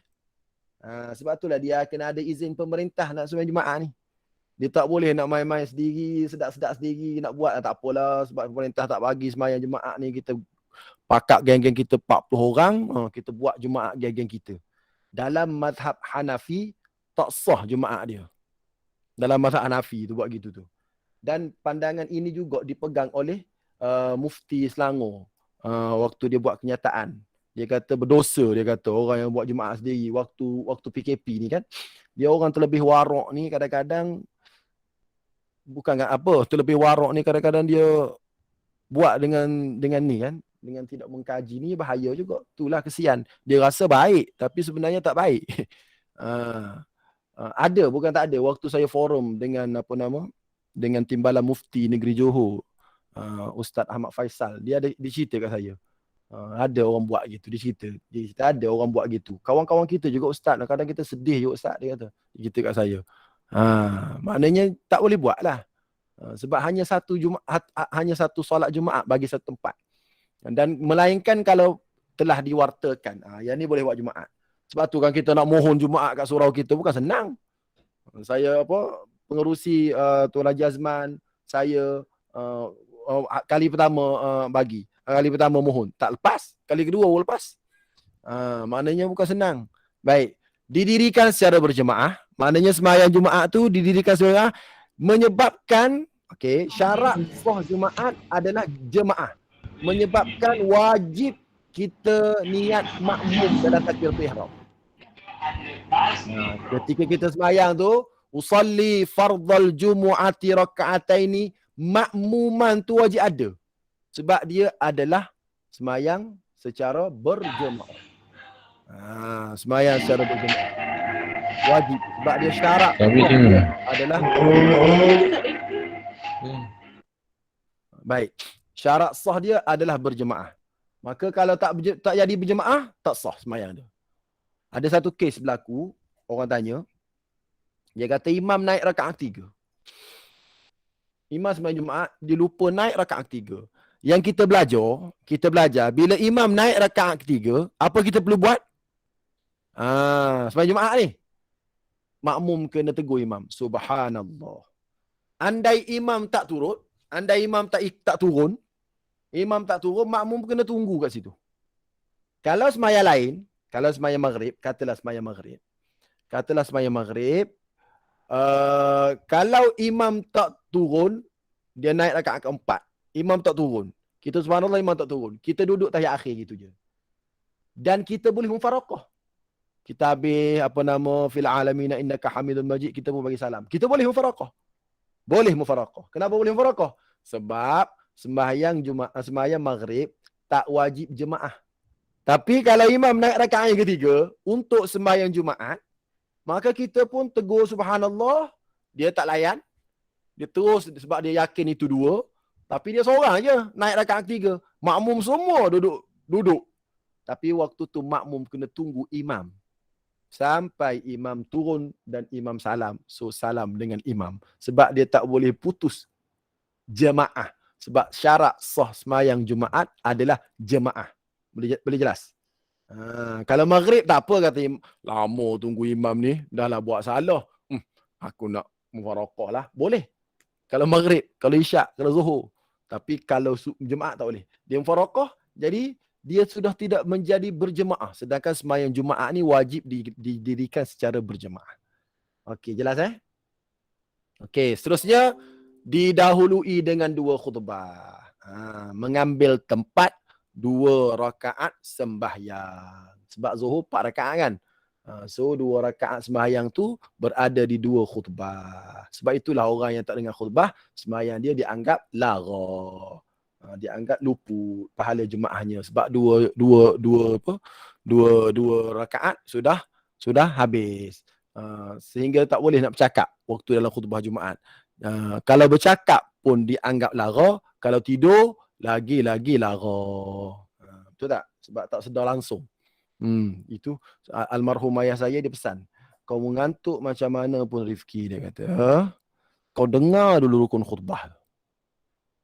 [SPEAKER 2] Sebab itulah dia kena ada izin pemerintah nak sembahyang Jumaat ni. Dia tak boleh nak main-main sendiri, sedap-sedap sendiri, nak buat tak apalah sebab pemerintah tak bagi sembahyang Jumaat ni, kita pakak geng-geng kita 40 orang, kita buat Jumaat geng-geng kita. Dalam mazhab Hanafi tak sah Jumaat dia. Dalam mazhab Hanafi tu buat gitu tu. Dan pandangan ini juga dipegang oleh Mufti Selangor. Waktu dia buat kenyataan. Dia kata berdosa, dia kata orang yang buat Jumaat sendiri waktu PKP ni kan. Dia orang terlebih warak ni kadang-kadang bukan apa, terlebih warak ni kadang-kadang dia buat dengan ni kan. dengan tidak mengkaji ni bahaya juga. Itulah kesian. Dia rasa baik tapi sebenarnya tak baik. Ada, bukan tak ada. Waktu saya forum dengan dengan Timbalan Mufti Negeri Johor, Ustaz Ahmad Faisal, dia cerita kat saya. Ada orang buat gitu, dia cerita ada orang buat gitu. Kawan-kawan kita juga ustaz, kadang kita sedih juga ustaz, dia kata. Dia cerita kat saya. Maknanya tak boleh buat lah. Sebab hanya satu solat Jumaat bagi satu tempat. Dan melainkan kalau telah diwartakan. Yang ni boleh buat Jumaat. Sebab tu kan kita nak mohon Jumaat kat surau kita bukan senang. Saya pengerusi Tuan Haji Azman, saya kali pertama bagi. Kali pertama mohon. Tak lepas. Kali kedua lepas. Maknanya bukan senang. Baik. Didirikan secara berjemaah. Maknanya sembahyang Jumaat tu didirikan secara menyebabkan syarat sah Jumaat adalah jemaah. Menyebabkan wajib kita niat makmum dalam takbiratul ihram. Ketika kita sembahyang tu, usalli fardhal jumu'ati raka'ataini, makmuman tu wajib ada. Sebab dia adalah sembahyang secara berjemaah. Sembahyang secara berjemaah. Wajib. Sebab dia syarat adalah baik. Syarat sah dia adalah berjemaah. Maka kalau tak jadi berjemaah, tak sah sembahyang dia. Ada satu kes berlaku, orang tanya, dia kata imam naik rakaat 3. Imam sembahyang Jumaat, dia lupa naik rakaat 3. Yang kita belajar, bila imam naik rakaat 3, apa kita perlu buat? Sembahyang Jumaat ni, makmum kena tegur imam. Subhanallah. Andai imam tak turun, tak turun, makmum kena tunggu kat situ. Kalau sembahyang lain, kalau sembahyang maghrib, katalah sembahyang maghrib, kalau imam tak turun, dia naik rakaat keempat. Imam tak turun. Kita subhanallah imam tak turun. Kita duduk tahiyat akhir gitu je. Dan kita boleh mufaraqah. Kita habis fil alamina innaka hamidun majid, kita pun bagi salam. Kita boleh mufaraqah. Kenapa boleh mufaraqah? Sebab sembahyang Jumaat, sembahyang maghrib tak wajib jemaah. Tapi kalau imam naik rakaat yang ketiga untuk sembahyang Jumaat, maka kita pun tegur subhanallah, dia tak layan. Dia terus sebab dia yakin itu 2, tapi dia seorang je naik rakaat 3. Makmum semua duduk. Tapi waktu tu makmum kena tunggu imam sampai imam turun dan imam salam. So salam dengan imam. Sebab dia tak boleh putus jemaah. Sebab syarat sah sembahyang Jumaat adalah jemaah. Boleh jelas? Kalau maghrib tak apa, kata lama tunggu imam ni, dah lah buat salah. Aku nak mufaraqah lah. Boleh. Kalau maghrib, kalau isyak, kalau zuhur. Tapi kalau Jumaat tak boleh. Dia mufaraqah, jadi dia sudah tidak menjadi berjemaah. Sedangkan sembahyang Jumaat ni wajib didirikan secara berjemaah. Okey, jelas Okey, seterusnya didahului dengan 2 khutbah. Mengambil tempat 2 rakaat sembahyang. Sebab Zuhur 4 rakaat kan. So 2 rakaat sembahyang tu berada di 2 khutbah. Sebab itulah orang yang tak dengar khutbah, sembahyang dia dianggap lara. Dianggap luput pahala jemaahnya. Sebab 2 rakaat sudah habis. Sehingga tak boleh nak bercakap waktu dalam khutbah Jumaat. Kalau bercakap pun dianggap lara, kalau tidur lagi lara. Betul tak? Sebab tak sedar langsung. Itu almarhum ayah saya dia pesan, kau mengantuk macam mana pun Rifki, dia kata, kau dengar dulu rukun khutbah.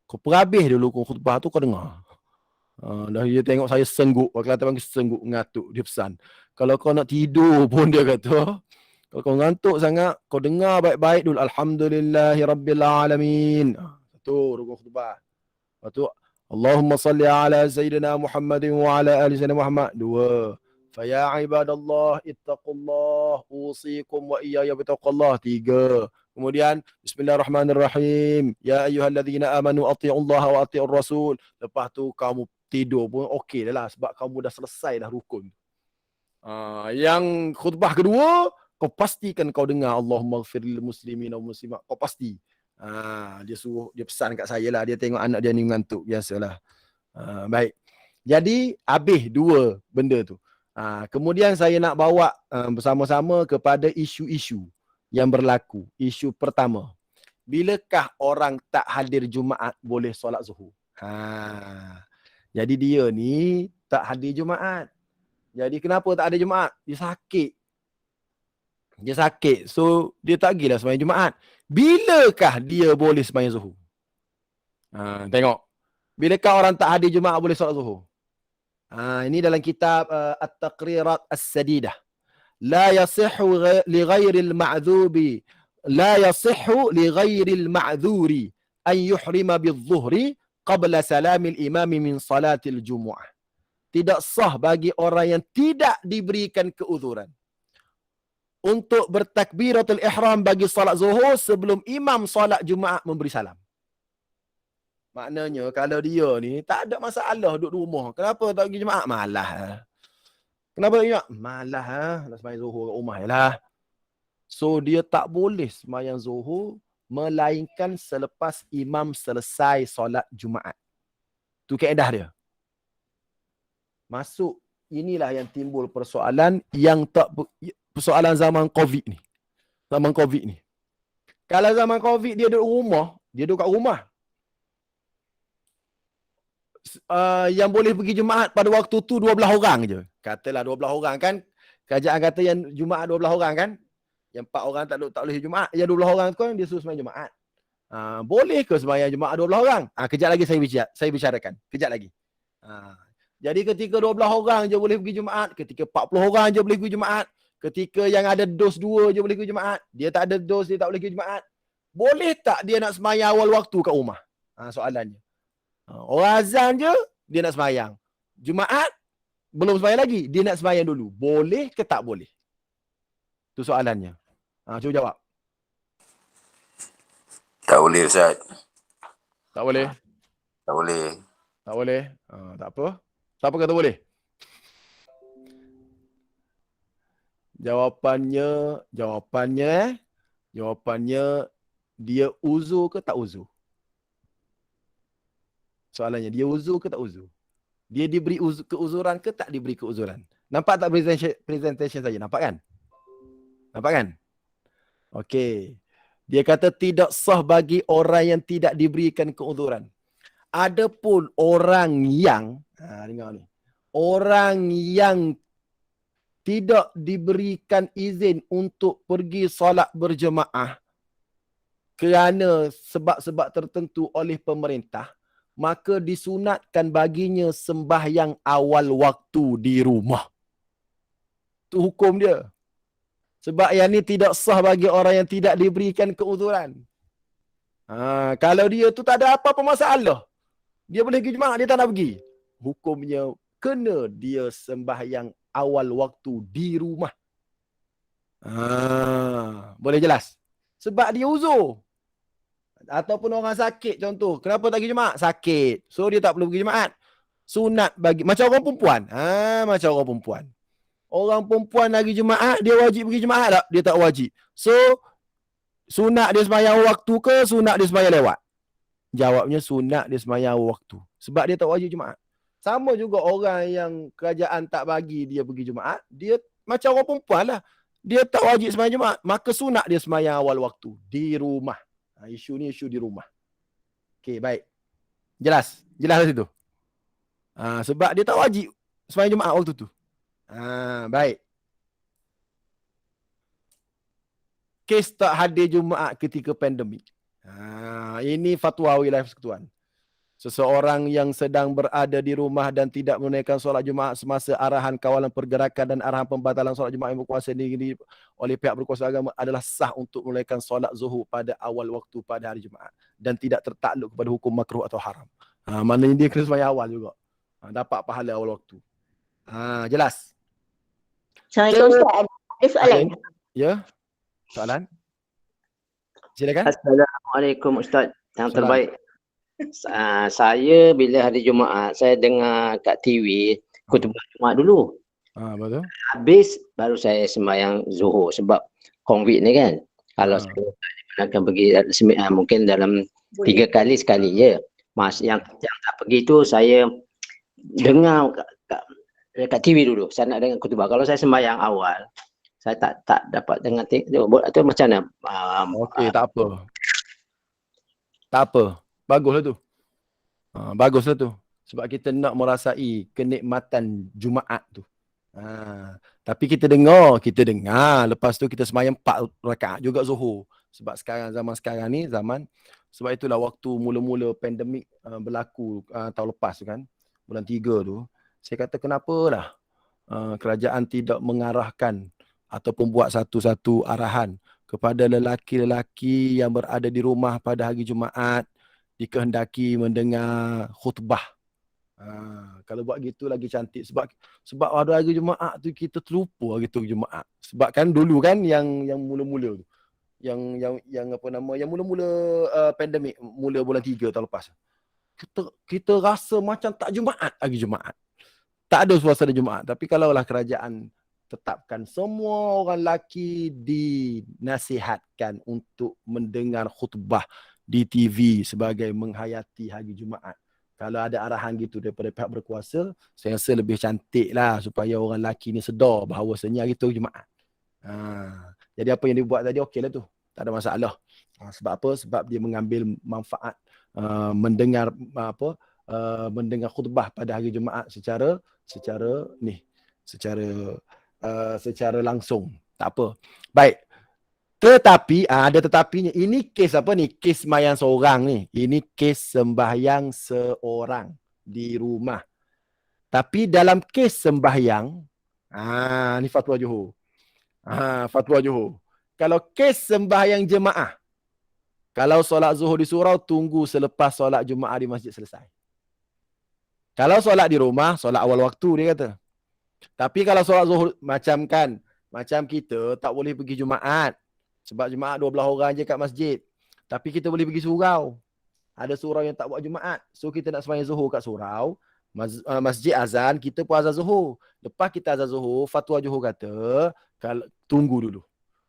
[SPEAKER 2] Kau perhabis dulu rukun khutbah tu, kau dengar. Dah dia tengok saya sengguk, kata panggil sengguk, ngatuk, dia pesan, kalau kau nak tidur pun, dia kata, kalau kau ngantuk sangat, kau dengar baik-baik dulu, alhamdulillahirabbil alamin. Satu rukun khutbah. Lepas tu Allahumma salli ala Sayyidina Muhammadin wa ala ali Sayyidina Muhammad. 2. Faya ibadallah ittaqullah usikum wa iyaya bittaqullah. 3. Kemudian bismillahirrahmanirrahim. Ya ayyuhalladzina amanu atti'ullaha wa atti'ur rasul. Lepas tu kamu tidur pun okey dah lah, sebab kamu dah selesai dah rukun. Yang khutbah kedua, kau pastikan kau dengar Allahumma ighfirlil muslimin wal muslimat. Kau pasti. Dia suruh, dia pesan kat saya lah, dia tengok anak dia ni mengantuk, biasalah. Baik. Jadi habis dua benda tu. Kemudian saya nak bawa bersama-sama kepada isu-isu yang berlaku. Isu pertama, bilakah orang tak hadir Jumaat boleh solat zuhur? Jadi dia ni tak hadir Jumaat. Jadi kenapa tak ada Jumaat? Dia sakit. Dia sakit. So dia tak pergilah sembahyang Jumaat. Bilakah dia boleh sembahyang zuhur? Tengok. Bilakah orang tak hadir Jumaat boleh solat zuhur? Ini dalam kitab At-Taqrirat As-Sadidah. La yasihhu li ghairil ma'dhubi la yasihhu li ghairil ma'dhuri an yuhrima bil-dhuhri qabla salamil imam min salatil jumu'ah. Tidak sah bagi orang yang tidak diberikan keuzuran untuk bertakbiratul ihram bagi salat zuhur sebelum imam salat Jumaat memberi salam. Maknanya kalau dia ni tak ada masalah duduk di rumah. Kenapa tak pergi Jumaat? Malas. Kenapa tak pergi Jumaat? Malas. Nak sembahyang zuhur kat rumah jelah. So dia tak boleh sembahyang zuhur melainkan selepas imam selesai solat Jumaat. Tu kaedah dia. Masuk inilah yang timbul persoalan yang tak persoalan zaman Covid ni. Zaman Covid ni. Kalau zaman Covid dia duduk rumah, dia duduk kat rumah. Yang boleh pergi Jumaat pada waktu tu 12 orang je. Katalah 12 orang kan. Kerajaan kata yang Jumaat 12 orang kan. Yang 4 orang tak boleh Jumaat. Yang 12 orang tu kan dia suruh sembahyang Jumaat. Boleh ke sembahyang Jumaat 12 orang? Kejap lagi saya bicarakan. Kejap lagi. Jadi ketika 12 orang je boleh pergi Jumaat. Ketika 40 orang je boleh pergi Jumaat. Ketika yang ada dos 2 je boleh pergi Jumaat. Dia tak ada dos, dia tak boleh pergi Jumaat. Boleh tak dia nak sembahyang awal waktu kat rumah? Soalannya. Orang azan je, dia nak sembahyang. Jumaat, belum sembahyang lagi. Dia nak sembahyang dulu. Boleh ke tak boleh? Itu soalannya. Cuba jawab.
[SPEAKER 3] Tak boleh Ustaz.
[SPEAKER 2] Tak boleh?
[SPEAKER 3] Tak boleh.
[SPEAKER 2] Tak boleh? Tak apa. Siapa kata boleh? Jawapannya dia uzur ke tak uzur? Soalannya, dia uzur ke tak uzur? Dia diberi keuzuran ke tak diberi keuzuran? Nampak tak presentation saya? Nampak kan? Nampak kan? Okey. Dia kata tidak sah bagi orang yang tidak diberikan keuzuran. Adapun orang yang, dengar ni. Orang yang tidak diberikan izin untuk pergi solat berjemaah kerana sebab-sebab tertentu oleh pemerintah, maka disunatkan baginya sembahyang awal waktu di rumah. Itu hukum dia. Sebab yang ni tidak sah bagi orang yang tidak diberikan keuzuran. Kalau dia tu tak ada apa-apa masalah, dia boleh pergi Jumaat, dia tak nak pergi. Hukumnya kena dia sembahyang awal waktu di rumah. Boleh jelas? Sebab dia uzur. Ataupun orang sakit contoh. Kenapa tak pergi Jumaat? Sakit. So dia tak perlu pergi Jumaat. Sunat bagi. Macam orang perempuan. Macam orang perempuan. Orang perempuan lagi Jumaat, dia wajib pergi Jumaat tak? Dia tak wajib. So, sunat dia sembahyang waktu ke sunat dia sembahyang lewat? Jawabnya sunat dia sembahyang waktu. Sebab dia tak wajib Jumaat. Sama juga orang yang kerajaan tak bagi dia pergi Jumaat, dia macam orang perempuan lah. Dia tak wajib sembahyang Jumaat. Maka sunat dia sembahyang awal waktu. Di rumah. Isu ni isu di rumah. Okey, baik. Jelas? Jelas lah situ? Sebab dia tak wajib sembahyang Jumaat waktu tu. Baik. Kes tak hadir Jumaat ketika pandemik. Ini fatwa wilayah persekutuan. Seseorang yang sedang berada di rumah dan tidak menunaikan solat Jumaat semasa arahan kawalan pergerakan dan arahan pembatalan solat Jumaat yang berkuasa diri oleh pihak berkuasa agama adalah sah untuk menunaikan solat zuhur pada awal waktu pada hari Jumaat dan tidak tertakluk kepada hukum makruh atau haram. Maknanya dia kena sembahyang awal juga. Dapat pahala awal waktu. Jelas?
[SPEAKER 7] Assalamualaikum Ustaz. Ada soalan?
[SPEAKER 2] Ya? Soalan? Silakan.
[SPEAKER 7] Assalamualaikum Ustaz. Yang terbaik. Saya bila hari Jumaat, saya dengar kat TV, khutbah Jumaat dulu.
[SPEAKER 2] Betul.
[SPEAKER 7] Habis baru saya sembahyang zuhur sebab COVID ni kan. Kalau saya akan pergi mungkin dalam 3 kali sekali je. Yang tak pergi tu saya dengar kat TV dulu. Saya nak dengar khutbah. Kalau saya sembahyang awal, saya tak dapat dengar atau macam mana?
[SPEAKER 2] Okey, tak apa. Tak apa. Baguslah tu. Baguslah tu. Sebab kita nak merasai kenikmatan Jumaat tu. Tapi kita dengar. Lepas tu kita sembahyang 4 rakaat juga Zuhur. Sebab zaman sekarang ni, sebab itulah waktu mula-mula pandemik berlaku tahun lepas tu kan. Bulan 3 tu. Saya kata kenapalah kerajaan tidak mengarahkan ataupun buat satu-satu arahan kepada lelaki-lelaki yang berada di rumah pada hari Jumaat dikehendaki mendengar khutbah. Kalau buat gitu lagi cantik sebab pada hari Jumaat tu kita terlupa hari tu Jumaat. Sebab kan dulu kan yang mula-mula tu. Yang mula-mula pandemik mula bulan 3 tahun lepas. Kita rasa macam tak Jumaat hari Jumaat. Tak ada suasana Jumaat. Tapi kalaulah kerajaan tetapkan semua orang lelaki dinasihatkan untuk mendengar khutbah di TV sebagai menghayati hari Jumaat. Kalau ada arahan gitu daripada pihak berkuasa, saya rasa lebih cantik lah supaya orang lelaki ni sedar bahawasanya hari tu Jumaat. Jadi apa yang dia buat tadi okey lah tu. Tak ada masalah. Sebab apa? Sebab dia mengambil manfaat mendengar khutbah pada hari Jumaat secara langsung. Tak apa. Baik. Tetapi ada tetapinya. Ini kes apa ni? Kes sembahyang seorang ni. Ini kes sembahyang seorang di rumah. Tapi dalam kes sembahyang, ni fatwa Johor. Fatwa Johor. Kalau kes sembahyang jemaah, kalau solat Zuhur di surau, tunggu selepas solat Jumaat di masjid selesai. Kalau solat di rumah, solat awal waktu dia kata. Tapi kalau solat Zuhur macam kita tak boleh pergi Jumaat. Sebab Jumaat 12 orang je kat masjid. Tapi kita boleh pergi surau. Ada surau yang tak buat Jumaat. So kita nak sembahyang Zuhur kat surau. Masjid azan, kita pun azan Zuhur. Lepas kita azan Zuhur, fatwa Johor kata, tunggu dulu.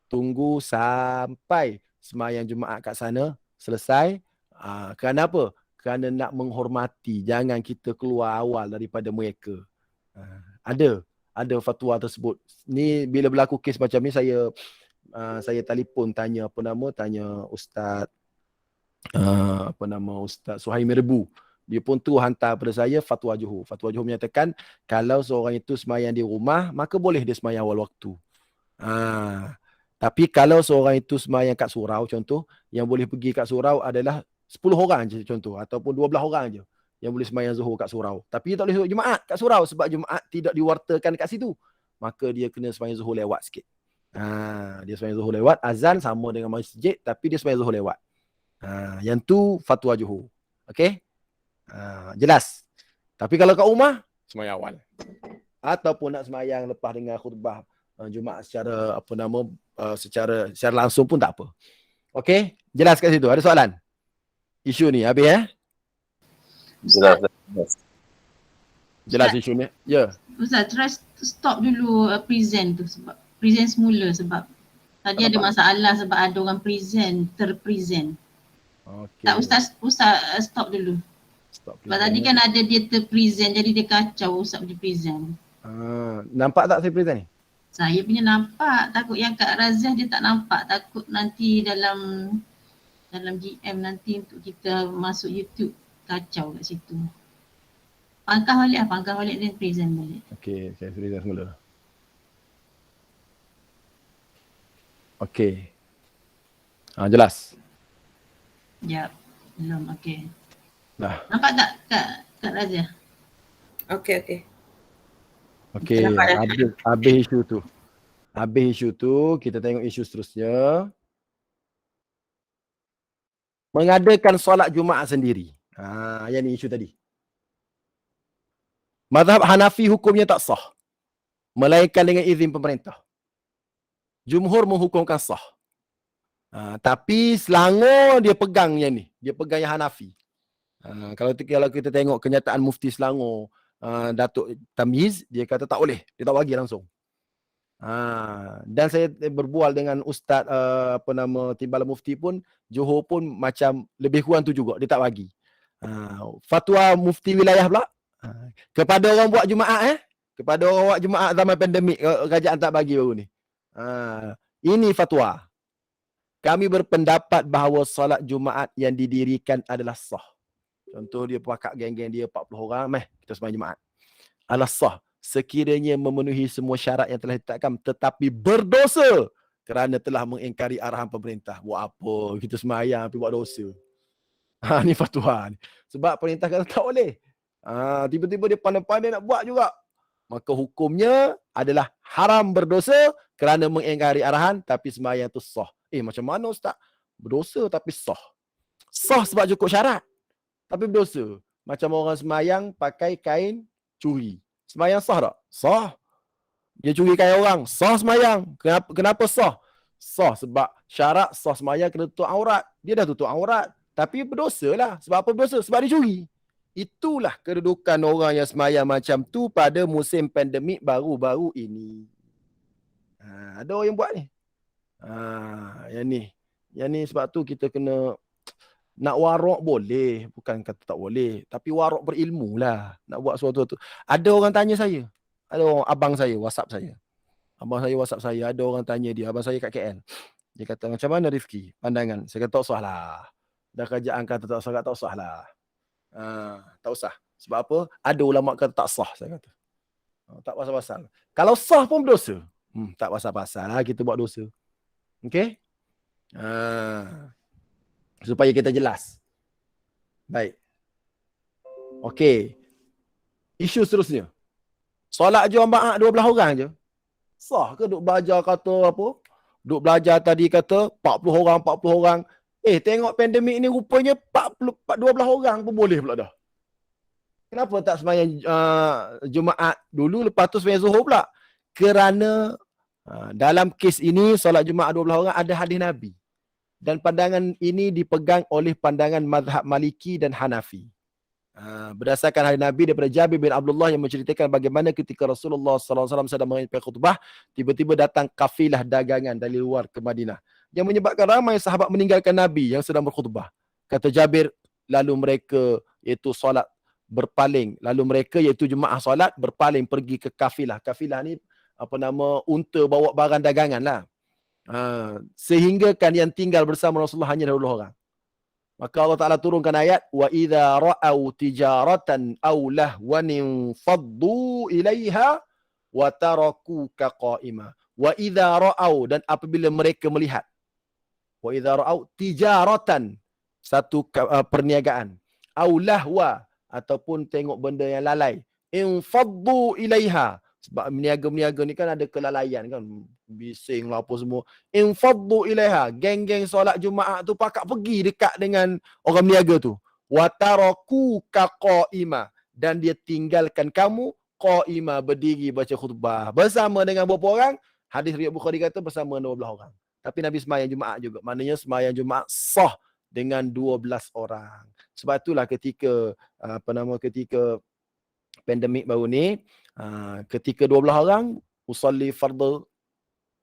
[SPEAKER 2] Tunggu sampai sembahyang Jumaat kat sana selesai. Kerana apa? Kerana nak menghormati. Jangan kita keluar awal daripada mereka. Ada fatwa tersebut. Ni bila berlaku kes macam ni, saya telefon tanya Ustaz Ustaz Suhaimi Rebu. Dia pun tu hantar pada saya fatwa Johor. Fatwa Johor menyatakan kalau seorang itu sembahyang di rumah, maka boleh dia sembahyang awal waktu. Tapi kalau seorang itu sembahyang kat surau, contoh, yang boleh pergi kat surau adalah 10 orang je contoh, ataupun 12 orang je yang boleh sembahyang Zuhur kat surau. Tapi dia tak boleh solat Jumaat kat surau sebab Jumaat tidak diwartakan kat situ. Maka dia kena sembahyang Zuhur lewat sikit. Dia sembahyang Zuhur lewat, azan sama dengan masjid, tapi dia sembahyang Zuhur lewat. Yang tu fatwa Johor. Okey? Jelas. Tapi kalau kat rumah, sembahyang awal. Ataupun nak sembahyang lepas dengan khutbah Jumaat secara secara langsung pun tak apa. Okey? Jelas kat situ. Ada soalan? Isu ni habis Jelas isu ni. Ya.
[SPEAKER 8] Ustaz, try stop dulu present tu sebab present semula sebab tadi ada masalah sebab ada orang terpresent.
[SPEAKER 2] Okey.
[SPEAKER 8] Tak Ustaz stop dulu. Sebab tadi kan ada dia terpresent jadi dia kacau Ustaz punya present.
[SPEAKER 2] Nampak tak saya present ni?
[SPEAKER 8] Saya punya nampak, takut yang Kak Raziah dia tak nampak, takut nanti dalam GM nanti untuk kita masuk YouTube kacau kat situ. Pangkah balik dan present balik.
[SPEAKER 2] Okey, saya present semula. Okey. Jelas.
[SPEAKER 8] Ya, belum okey.
[SPEAKER 2] Dah.
[SPEAKER 8] Nampak tak Kak Raziah?
[SPEAKER 1] Okey.
[SPEAKER 2] Okey, habis isu tu. Habis isu tu, kita tengok isu seterusnya. Mengadakan solat Jumaat sendiri. Yang ni isu tadi. Mazhab Hanafi hukumnya tak sah. Melainkan dengan izin pemerintah. Jumhur menghukumkan sah. Tapi Selangor dia pegang yang ni. Dia pegang yang Hanafi. Kalau kita tengok kenyataan Mufti Selangor, Datuk Tamiz, dia kata tak boleh. Dia tak bagi langsung. Dan saya berbual dengan Ustaz Timbalan Mufti pun, Johor pun macam lebih kurang tu juga. Dia tak bagi. Fatwa Mufti Wilayah pula, Kepada orang buat Jumaat kepada orang buat Jumaat zaman pandemik kerajaan tak bagi baru ni. Ini fatwa. Kami berpendapat bahawa solat Jumaat yang didirikan adalah sah. Contoh dia pakak geng-geng dia 40 orang, kita sembahyang Jumaat. Adalah sah sekiranya memenuhi semua syarat yang telah ditetapkan, tetapi berdosa kerana telah mengingkari arahan pemerintah. Buat apa kita sembahyang tapi buat dosa? Ni fatwa ni. Sebab perintah kata tak boleh. Tiba-tiba dia pandai-pandai nak buat juga. Maka hukumnya adalah haram berdosa kerana mengingkari arahan tapi sembahyang tu sah. Macam mana Ustaz? Berdosa tapi sah. Sah sebab cukup syarat. Tapi berdosa. Macam orang sembahyang pakai kain curi. Sembahyang sah tak? Sah. Dia curi kain orang. Sah sembahyang. Kenapa sah? Sah sebab syarat sah sembahyang kena tutup aurat. Dia dah tutup aurat. Tapi berdosa lah. Sebab apa berdosa? Sebab dia curi. Itulah kedudukan orang yang sembahyang macam tu pada musim pandemik baru-baru ini. Ada orang yang buat ni. Yang ni sebab tu kita kena nak warak boleh, bukan kata tak boleh, tapi warak berilmu lah. Nak buat sesuatu tu. Ada orang tanya saya. Ada orang abang saya WhatsApp saya. Ada orang tanya dia, abang saya kat KL. Dia kata, "Macam mana Rifki pandangan?" Saya kata, "Tak usah lah. Dah kerajaan kata tak usah lah. Tak usah. Sebab apa? Ada ulama kata tak sah," saya kata. Tak pasal-pasal. Kalau sah pun berdosa. Tak pasal-pasal lah kita buat dosa. Okey? Supaya kita jelas. Baik. Okey. Isu seterusnya. Solat Jumaat 12 orang je. Sah ke duk belajar kata apa? Duk belajar tadi kata 40 orang. Tengok pandemik ni rupanya 12 orang pun boleh pula dah. Kenapa tak sembahyang Jumaat dulu lepas tu sembahyang Zuhur pula? Kerana dalam kes ini solat Jumaat 12 orang ada hadis Nabi. Dan pandangan ini dipegang oleh pandangan mazhab Maliki dan Hanafi. Berdasarkan hadis Nabi daripada Jabir bin Abdullah yang menceritakan bagaimana ketika Rasulullah SAW sedang menyampaikan khutbah, tiba-tiba datang kafilah dagangan dari luar ke Madinah yang menyebabkan ramai sahabat meninggalkan Nabi yang sedang berkhutbah. Kata Jabir, lalu mereka iaitu solat berpaling, lalu mereka iaitu jemaah solat berpaling pergi ke kafilah. Kafilah ni unta bawa barang dagangan lah. Sehingga kan yang tinggal bersama Rasulullah hanya 20 orang. Maka Allah Ta'ala turunkan ayat, wa idza ra'au tijaratan aw lahwan faddu ilaiha wa tarakuka qa'ima. Wa idza ra'au, dan apabila mereka melihat, wa idza ra'au tijaratan, satu perniagaan, aw lahwa, ataupun tengok benda yang lalai, infaddu ilaiha, sebab meniaga-meniaga ni kan ada kelalaian kan, bising lah apa semua. Infaddu ilaiha, geng-geng solat Jumaat tu pakak pergi dekat dengan orang meniaga tu. Wa tarakuka qa'ima, dan dia tinggalkan kamu qa'ima, berdiri baca khutbah bersama dengan berapa orang? Hadis riwayat Bukhari kata bersama 12 orang. Tapi Nabi sembahyang Jumaat juga. Maknanya sembahyang Jumaat sah dengan 12 orang. Sebab itulah ketika ketika pandemik baru ni, ketika 12 orang usalli fardhu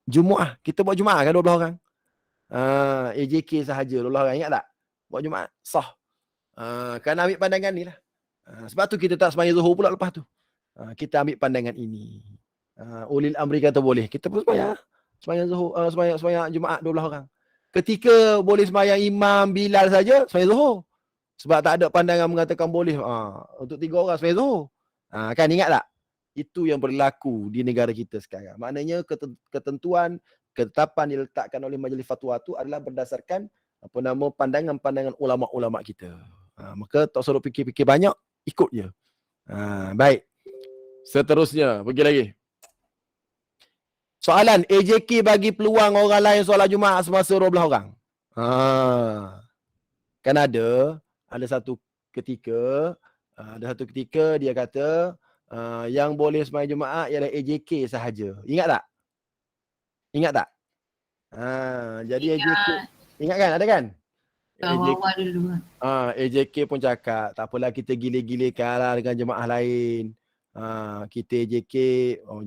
[SPEAKER 2] Jumaat, kita buat Jumaat kan 12 orang. AJK sahaja 12 orang, ingat tak? Buat Jumaat sah. Kerana ambil pandangan ni lah. Sebab tu kita tak sembahyang Zuhur pula lepas tu. Kita ambil pandangan ini. Ulil amri kata boleh, kita pun sembahyang Zuhur, sembahyang Jumaat 12 orang. Ketika boleh sembahyang Imam Bilal saja, sembahyang Zuhur. Sebab tak ada pandangan mengatakan boleh untuk 3 orang sembahyang Zuhur. Kan ingat tak? Itu yang berlaku di negara kita sekarang. Maknanya ketentuan, ketetapan diletakkan oleh majlis fatwa itu adalah berdasarkan pandangan-pandangan ulama-ulama kita. Maka tak suruh fikir-fikir banyak, ikut je. Baik. Seterusnya, pergi lagi. Soalan, AJK bagi peluang orang lain solat Jumaat semasa 12 orang. Kan ada satu ketika dia kata yang boleh sembahyang Jumaat ialah AJK sahaja. Ingat tak? Jadi AJK, ingat kan? Ada kan? AJK pun cakap, tak apalah kita gile-gilekan lah dengan jemaah lain. Kita AJK,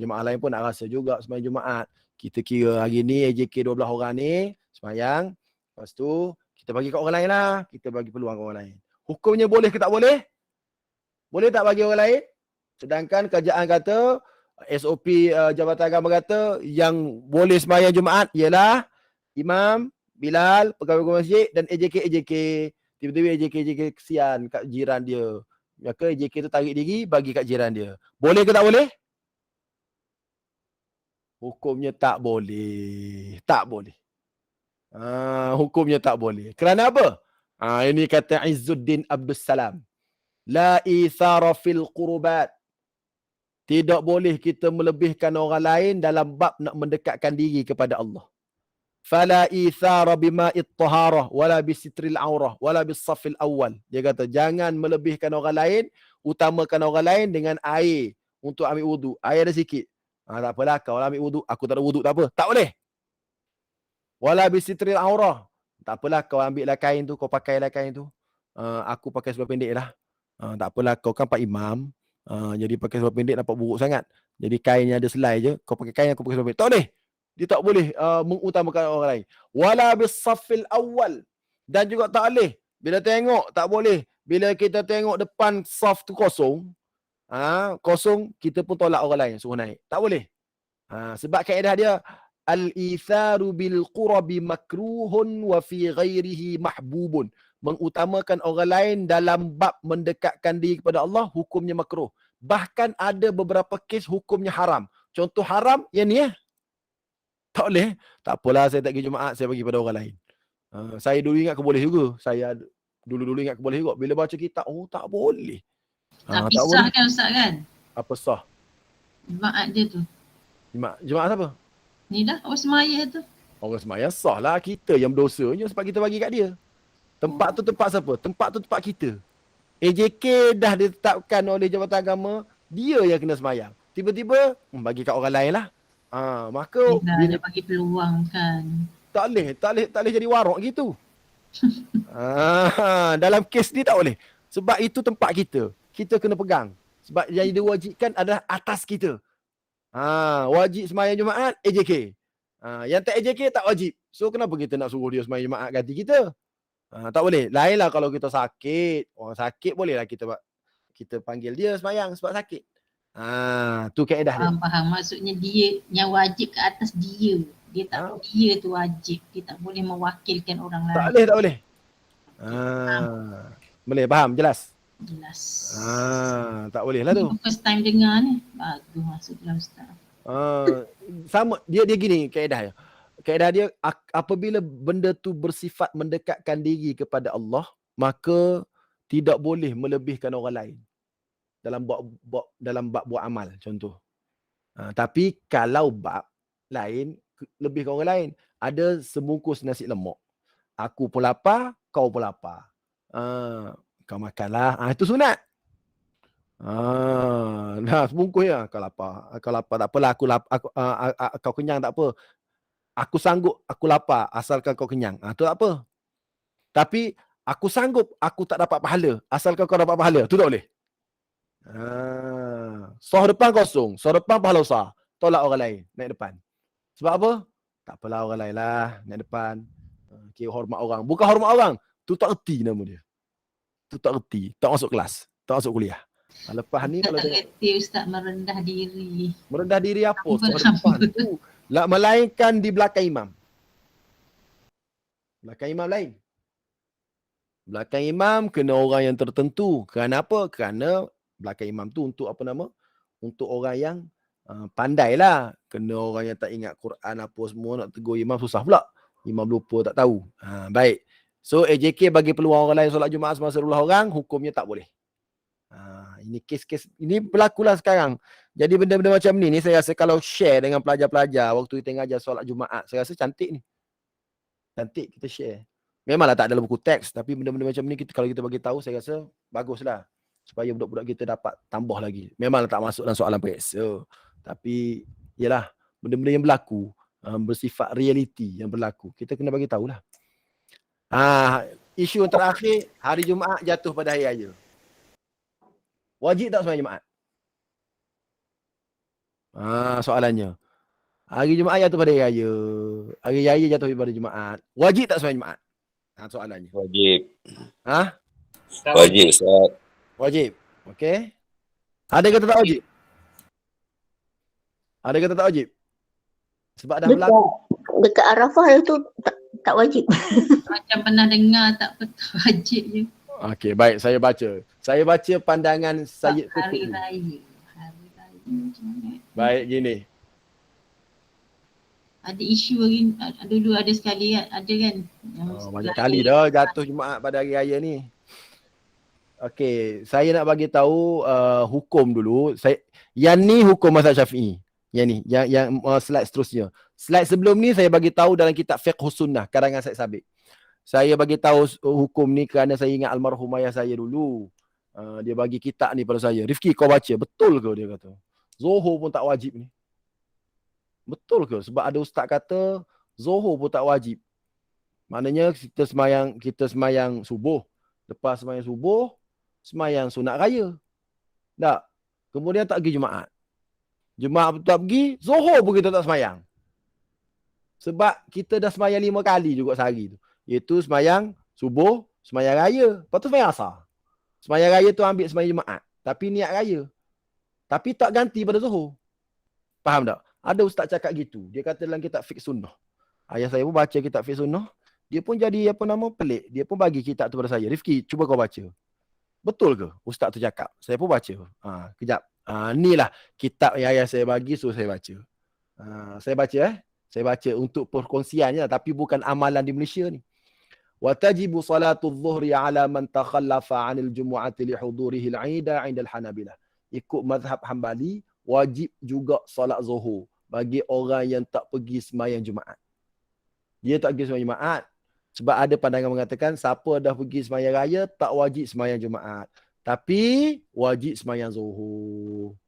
[SPEAKER 2] jemaah lain pun nak rasa juga sembahyang Jumaat. Kita kira hari ni AJK 12 orang ni sembahyang. Lepas tu kita bagi kat orang lain lah. Kita bagi peluang kat orang lain. Hukumnya boleh ke tak boleh? Boleh tak bagi orang lain? Sedangkan kerajaan kata, SOP Jabatan Agama kata, yang boleh sembahyang Jumaat ialah imam, Bilal, pegawai masjid dan AJK. Tiba-tiba AJK kesian kat jiran dia. Maka AJK tu tarik diri, bagi kat jiran dia. Boleh ke tak boleh? Hukumnya tak boleh. Tak boleh. Hukumnya tak boleh. Kerana apa? Ini kata Izzuddin Abdus Salam. La ithara fil qurubat. Tidak boleh kita melebihkan orang lain dalam bab nak mendekatkan diri kepada Allah. Fala ithara bima'it taharah wala bisitril aurah wala bisafil awal. Dia kata jangan melebihkan orang lain, utamakan orang lain dengan air untuk ambil wudu. Air ada sikit. Tak apalah, kau ambil wudu, aku tak ada wudu, tak apa. Tak boleh. Wala bisitril aurah. Tak apalah, kau ambil lah kain tu, kau pakailah kain tu. Aku pakai seluar pendek lah. Tak apalah, kau kan pak imam. Jadi pakai seluar pendek nampak buruk sangat. Jadi kainnya ada selai je. Kau pakai kain, aku pakai seluar pendek. Tak boleh. Dia tak boleh mengutamakan orang lain. Wala bisafil awal. Dan juga tak boleh. Bila tengok, tak boleh. Bila kita tengok depan saf tu kosong, kosong, kita pun tolak orang lain suruh naik. Tak boleh. Sebab kaedah dia al-itharu bil qurabi makruhun wa fi ghairihi mahbubun. Mengutamakan orang lain dalam bab mendekatkan diri kepada Allah, hukumnya makruh. Bahkan ada beberapa kes hukumnya haram. Contoh haram yang ni tak boleh. Tak apalah, saya tak pergi Jumaat, saya bagi pada orang lain. Saya dulu ingat boleh juga. Saya dulu ingat boleh juga. Bila baca kitab, tak boleh.
[SPEAKER 8] Tak pisah kan Ustaz kan?
[SPEAKER 2] Apa sah?
[SPEAKER 8] Jumaat dia tu.
[SPEAKER 2] Jumaat siapa?
[SPEAKER 8] Ni dah orang semaya tu.
[SPEAKER 2] Orang sembahyang sah lah, kita yang berdosanya sebab kita bagi kat dia. Tempat tu tempat siapa? Tempat tu tempat kita. AJK dah ditetapkan oleh Jabatan Agama, dia yang kena sembahyang. Tiba-tiba bagi kat orang lain lah. Maka
[SPEAKER 8] dia bagi peluang kan.
[SPEAKER 2] Tak boleh jadi warok gitu. Dalam kes ni tak boleh. Sebab itu tempat kita. Kita kena pegang. Sebab yang diwajibkan adalah atas kita. Wajib sembahyang Jumaat AJK. Yang tak AJK tak wajib. So kenapa kita nak suruh dia sembahyang Jumaat ganti kita? Tak boleh. Lainlah kalau kita sakit. Orang sakit bolehlah kita panggil dia sembahyang sebab sakit. Tu kaedah dia.
[SPEAKER 8] Faham. Maksudnya dia yang wajib ke atas dia. Dia tak dia tu wajib. Dia tak boleh mewakilkan orang lain.
[SPEAKER 2] Tak boleh. Boleh faham jelas?
[SPEAKER 8] Jelas.
[SPEAKER 2] Tak boleh lah tu.
[SPEAKER 8] First time dengar ni. Bagus maksudnya Ustaz.
[SPEAKER 2] Sama dia gini kaedah dia. Kaedah dia apabila benda tu bersifat mendekatkan diri kepada Allah, maka tidak boleh melebihkan orang lain dalam bab buat amal contoh. Tapi kalau bab lain lebihkan orang lain, ada sebungkus nasi lemak. Aku pun lapar, kau pun lapar. Kau makanlah. Itu sunat. Sebungkus ya. Kau lapar tak apalah, kau kenyang tak apa. Aku sanggup, aku lapar asalkan kau kenyang. Tu tak apa. Tapi aku sanggup, aku tak dapat pahala asalkan kau dapat pahala. Tu tak boleh. Soh depan kosong, soh depan pahala besar. Tolak orang lain naik depan. Sebab apa? Tak apalah, orang lain lah naik depan. Kira hormat orang. Bukan hormat orang. Tu tak erti nama dia. Tu tak erti. Tak masuk kelas. Tak masuk kuliah. Lepas ni
[SPEAKER 8] Ustaz
[SPEAKER 2] kalau
[SPEAKER 8] tak reti Ustaz merendah diri.
[SPEAKER 2] merendah diri apa? Soh depan tu. Melainkan di belakang imam. Belakang imam lain. Belakang imam kena orang yang tertentu. Kerana apa? Kerana belakang imam tu untuk apa nama? Untuk orang yang pandai lah. Kena orang yang tak ingat Quran apa semua, nak tegur imam susah pula. Imam lupa, tak tahu. Baik. So AJK bagi peluang orang lain solat Jumaat semasa 10 orang, hukumnya tak boleh. Ini kes-kes, ini berlakulah sekarang. Jadi benda-benda macam ni saya rasa kalau share dengan pelajar-pelajar waktu kita ngajar solat Jumaat, saya rasa cantik ni. Cantik kita share. Memanglah tak ada dalam buku teks, tapi benda-benda macam ni kalau kita bagi tahu, saya rasa baguslah. Supaya budak-budak kita dapat tambah lagi. Memanglah tak masuk dalam soalan periksa. Tapi, yalah, benda-benda yang berlaku, bersifat realiti yang berlaku, kita kena bagi tahulah. Isu yang terakhir, hari Jumaat jatuh pada hari raya. Wajib tak sembahyang Jumaat? Soalannya. Hari Jumaat jatuh pada hari raya. Hari raya jatuh pada Jumaat. Wajib tak sembahyang Jumaat? Soalannya.
[SPEAKER 3] Wajib.
[SPEAKER 2] Hah?
[SPEAKER 3] Wajib, Ustaz.
[SPEAKER 2] Wajib. Okey. Ada kata tak wajib? Ada kata tak wajib? Sebab dah berlaku.
[SPEAKER 9] Dekat Arafah tu tak wajib.
[SPEAKER 8] Macam pernah dengar tak wajib je.
[SPEAKER 2] Okey, baik, saya baca. Saya baca pandangan Sayyid
[SPEAKER 8] Hari
[SPEAKER 2] Qutb.
[SPEAKER 8] raya. Hari raya macam mana?
[SPEAKER 2] Baik, gini.
[SPEAKER 8] Ada isu hari, dulu ada sekali kan, ada kan.
[SPEAKER 2] Banyak kali dah jatuh Jumaat pada hari raya ni. Okey, saya nak bagi tahu hukum dulu. Yang ni hukum mazhab Syafi'i. Yang ni, yang slide seterusnya. Slide sebelum ni saya bagi tahu dalam kitab Fiqh Sunnah karangan Syed Sabiq. Saya bagi tahu hukum ni kerana saya ingat almarhum ayah saya dulu. Dia bagi kitab ni pada saya. Rifki, kau baca, betul ke dia kata? Zuhur pun tak wajib ni. Betul ke? Sebab ada ustaz kata Zuhur pun tak wajib. Maknanya kita semayang subuh. Lepas semayang subuh, semayang sunat raya. Tak. Kemudian tak pergi Jumaat. Jumaat tak pergi, Zuhur pun kita tak semayang. Sebab kita dah semayang 5 kali juga sehari tu. Iaitu semayang subuh, semayang raya. Lepas tu semayang asar. Semayang raya tu ambil semayang Jumaat. Tapi niat raya. Tapi tak ganti pada Zuhur. Faham tak? Ada ustaz cakap gitu. Dia kata dalam kitab Fiqh Sunnah. Ayah saya pun baca kitab Fiqh Sunnah. Dia pun jadi pelik. Dia pun bagi kitab tu pada saya. Rifki, cuba kau baca. Betul ke ustaz tu cakap? Saya pun baca. Kejap. Inilah kitab yang ayah saya bagi, so saya baca. Saya baca Saya baca untuk perkongsiannya, tapi bukan amalan di Malaysia ni. وَتَجِبُ صَلَاةُ الظُّهْرِ عَلَى مَنْ تَخَلَّفَ عَنِ الْجُمُعَةِ لِحُضُورِهِ الْعِيدَ عِنْدَ الْحَنَابِلَةِ. Ikut mazhab Hambali, wajib juga solat zuhur bagi orang yang tak pergi sembahyang Jumaat. Dia tak pergi sembahyang Jumaat. Sebab ada pandangan mengatakan siapa dah pergi sembahyang raya tak wajib sembahyang Jumaat. Tapi wajib sembahyang zuhur.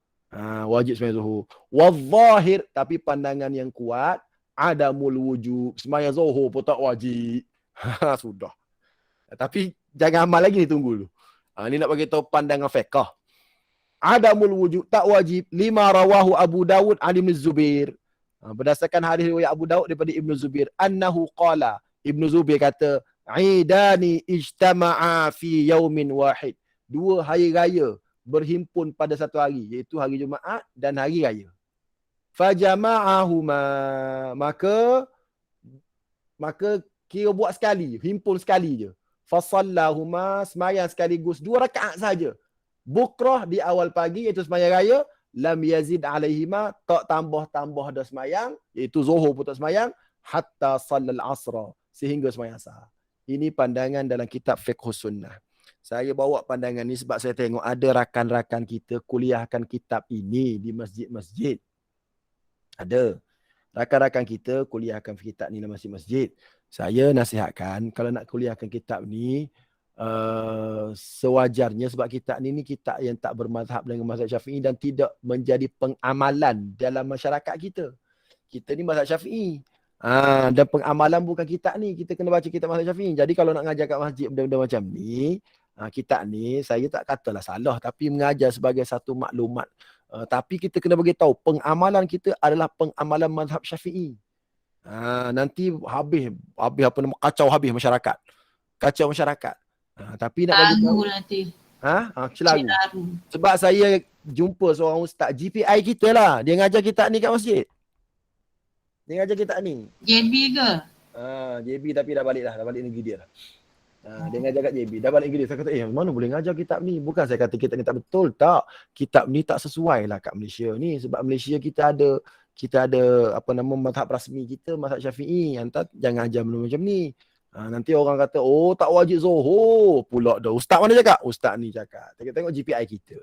[SPEAKER 2] Wajib sembahyang zuhur. Wal-zahir, tapi pandangan yang kuat, adamul wujub. Sembahyang zuhur pun tak wajib. Sudah. Tapi jangan amal lagi ni, tunggu dulu. Ni nak bagi tahu pandangan fiqh. Adamul wujub, tak wajib. Lima rawahu Abu Dawud an Ibn Zubair. Berdasarkan hadis riwayat Abu Dawud daripada Ibn Zubair. Annahu qala. Ibn Zubair kata, Idani ijtama'a fi yaumin wahid. 2 hari raya berhimpun pada satu hari. Iaitu hari Jumaat dan hari raya. Fajama'ahuma. Maka kira buat sekali. Himpun sekali je. Fasallahuma, semayang sekaligus 2 rakaat saja. Bukrah di awal pagi, iaitu semayang raya. Lam yazid alaihima, tak tambah-tambah dah semayang. Iaitu zuhur pun tak semayang. Hatta sallal asra. Sehingga semayang asar. Ini pandangan dalam kitab Fiqh Sunnah. Saya bawa pandangan ni sebab saya tengok ada rakan-rakan kita kuliahkan kitab ini di masjid-masjid. Ada. Rakan-rakan kita kuliahkan kitab ni dalam masjid-masjid. Saya nasihatkan kalau nak kuliahkan kitab ni, sewajarnya sebab kitab ni kitab yang tak bermazhab dengan mazhab Syafi'i dan tidak menjadi pengamalan dalam masyarakat kita. Kita ni mazhab Syafi'i. Dan pengamalan bukan kitab ni. Kita kena baca kitab mazhab Syafi'i. Jadi kalau nak ngajar kat masjid benda-benda macam ni, kitab ni saya tak katalah salah, tapi mengajar sebagai satu maklumat. Tapi kita kena bagi tahu pengamalan kita adalah pengamalan mazhab Syafi'i. Nanti habis apa nama, kacau habis masyarakat. Kacau masyarakat. Tapi nak bagi tahu nanti. Celaru. Sebab saya jumpa seorang ustaz GPI kita lah. Dia ngajar kitab ni kat masjid. Dia ngajar kitab ni.
[SPEAKER 8] JB ke?
[SPEAKER 2] JB tapi dah balik negeri dia lah. Dia ngajar kat JB. Dah balik negeri dia. Saya kata, mana boleh ngajar kitab ni? Bukan saya kata kitab ni tak betul. Tak. Kitab ni tak sesuai lah kat Malaysia ni. Sebab Malaysia kita ada apa nama mazhab rasmi kita, mazhab Syafi'i. Jangan ajar benda macam ni. Nanti orang kata, oh tak wajib zuhur pula dah. Ustaz mana cakap? Ustaz ni cakap. Tengok GPI kita.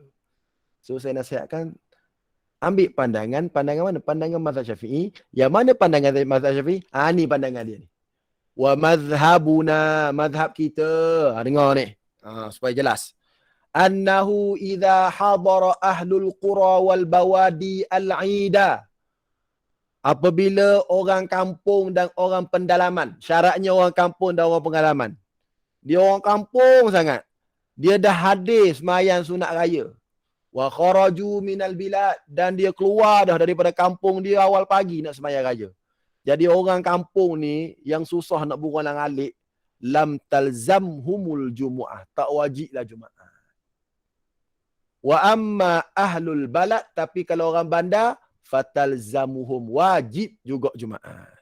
[SPEAKER 2] So saya nasihatkan, ambil pandangan mana? Pandangan mazhab Syafi'i. Yang mana pandangan mazhab Syafi'i? Ni pandangan dia ni. Wa mazhabuna, mazhab kita. Dengar ni. Supaya jelas. Annahu idza hadara ahlul qura wal bawadi al-'ida. Apabila orang kampung dan orang pendalaman. Syaratnya orang kampung dan orang pendalaman. Dia orang kampung sangat. Dia dah hadir sembahyang sunat raya. Wa kharaju minal bilad, dan dia keluar dah daripada kampung dia awal pagi nak sembahyang raya. Jadi orang kampung ni yang susah nak berulang alik, lam talzamhumul jumu'ah, tak wajiblah Jumaat. Wa amma ahlul balad, tapi kalau orang bandar, fatalzamuhum, wajib juga Jumaat.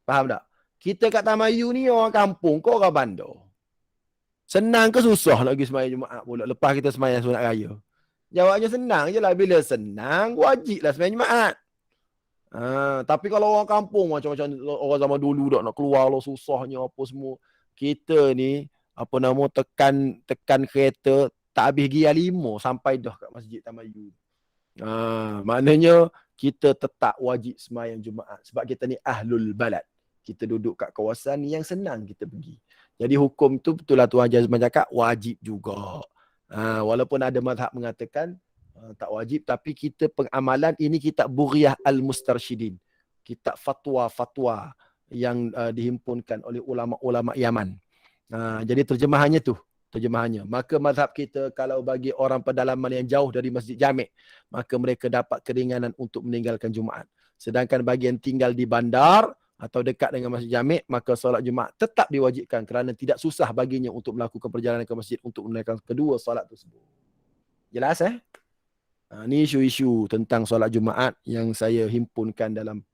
[SPEAKER 2] Faham tak? Kita kat Tamayu ni orang kampung ke orang bandar? Senang ke susah nak pergi sembahyang Jumaat pula lepas kita sembahyang sunat raya? Jawabnya senang je lah. Bila senang, wajiblah sembahyang Jumaat. Tapi kalau orang kampung macam-macam orang zaman dulu dah nak keluar lah susahnya apa semua. Kita ni tekan kereta tak habis gear 5 sampai dah kat Masjid Tamayu. Maknanya kita tetap wajib sembahyang Jumaat sebab kita ni ahlul balad. Kita duduk kat kawasan yang senang kita pergi. Jadi hukum tu betul lah Tuan Jazman cakap wajib juga. Walaupun ada mazhab mengatakan tak wajib, tapi kita pengamalan ini kitab Bughyah Al-Mustarsyidin. Kitab fatwa-fatwa yang dihimpunkan oleh ulama-ulama Yaman. Jadi terjemahannya tu. Maka mazhab kita kalau bagi orang pedalaman yang jauh dari Masjid Jami', maka mereka dapat keringanan untuk meninggalkan Jumaat. Sedangkan bagi yang tinggal di bandar atau dekat dengan Masjid Jami', maka solat Jumaat tetap diwajibkan kerana tidak susah baginya untuk melakukan perjalanan ke masjid untuk menunaikan kedua solat tersebut. Jelas ni isu-isu tentang solat Jumaat yang saya himpunkan dalam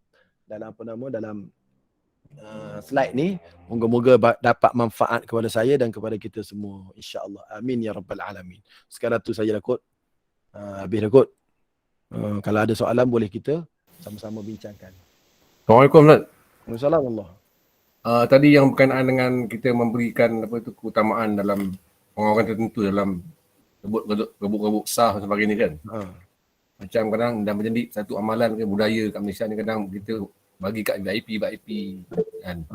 [SPEAKER 2] slide ni. Moga-moga dapat manfaat kepada saya dan kepada kita semua, insya-Allah. Amin ya rabbal alamin. Sekarang tu saya dah kot. Habis dah kot. Kalau ada soalan boleh kita sama-sama bincangkan.
[SPEAKER 5] Assalamualaikum Ustaz.
[SPEAKER 2] Waalaikumsalam.
[SPEAKER 5] Tadi yang berkenaan dengan kita memberikan keutamaan dalam orang-orang tertentu dalam rebut sah dan sebagainya kan. Macam kadang dah menjadi satu amalan ke budaya kat Malaysia ni, kadang kita bagi kat VIP kan.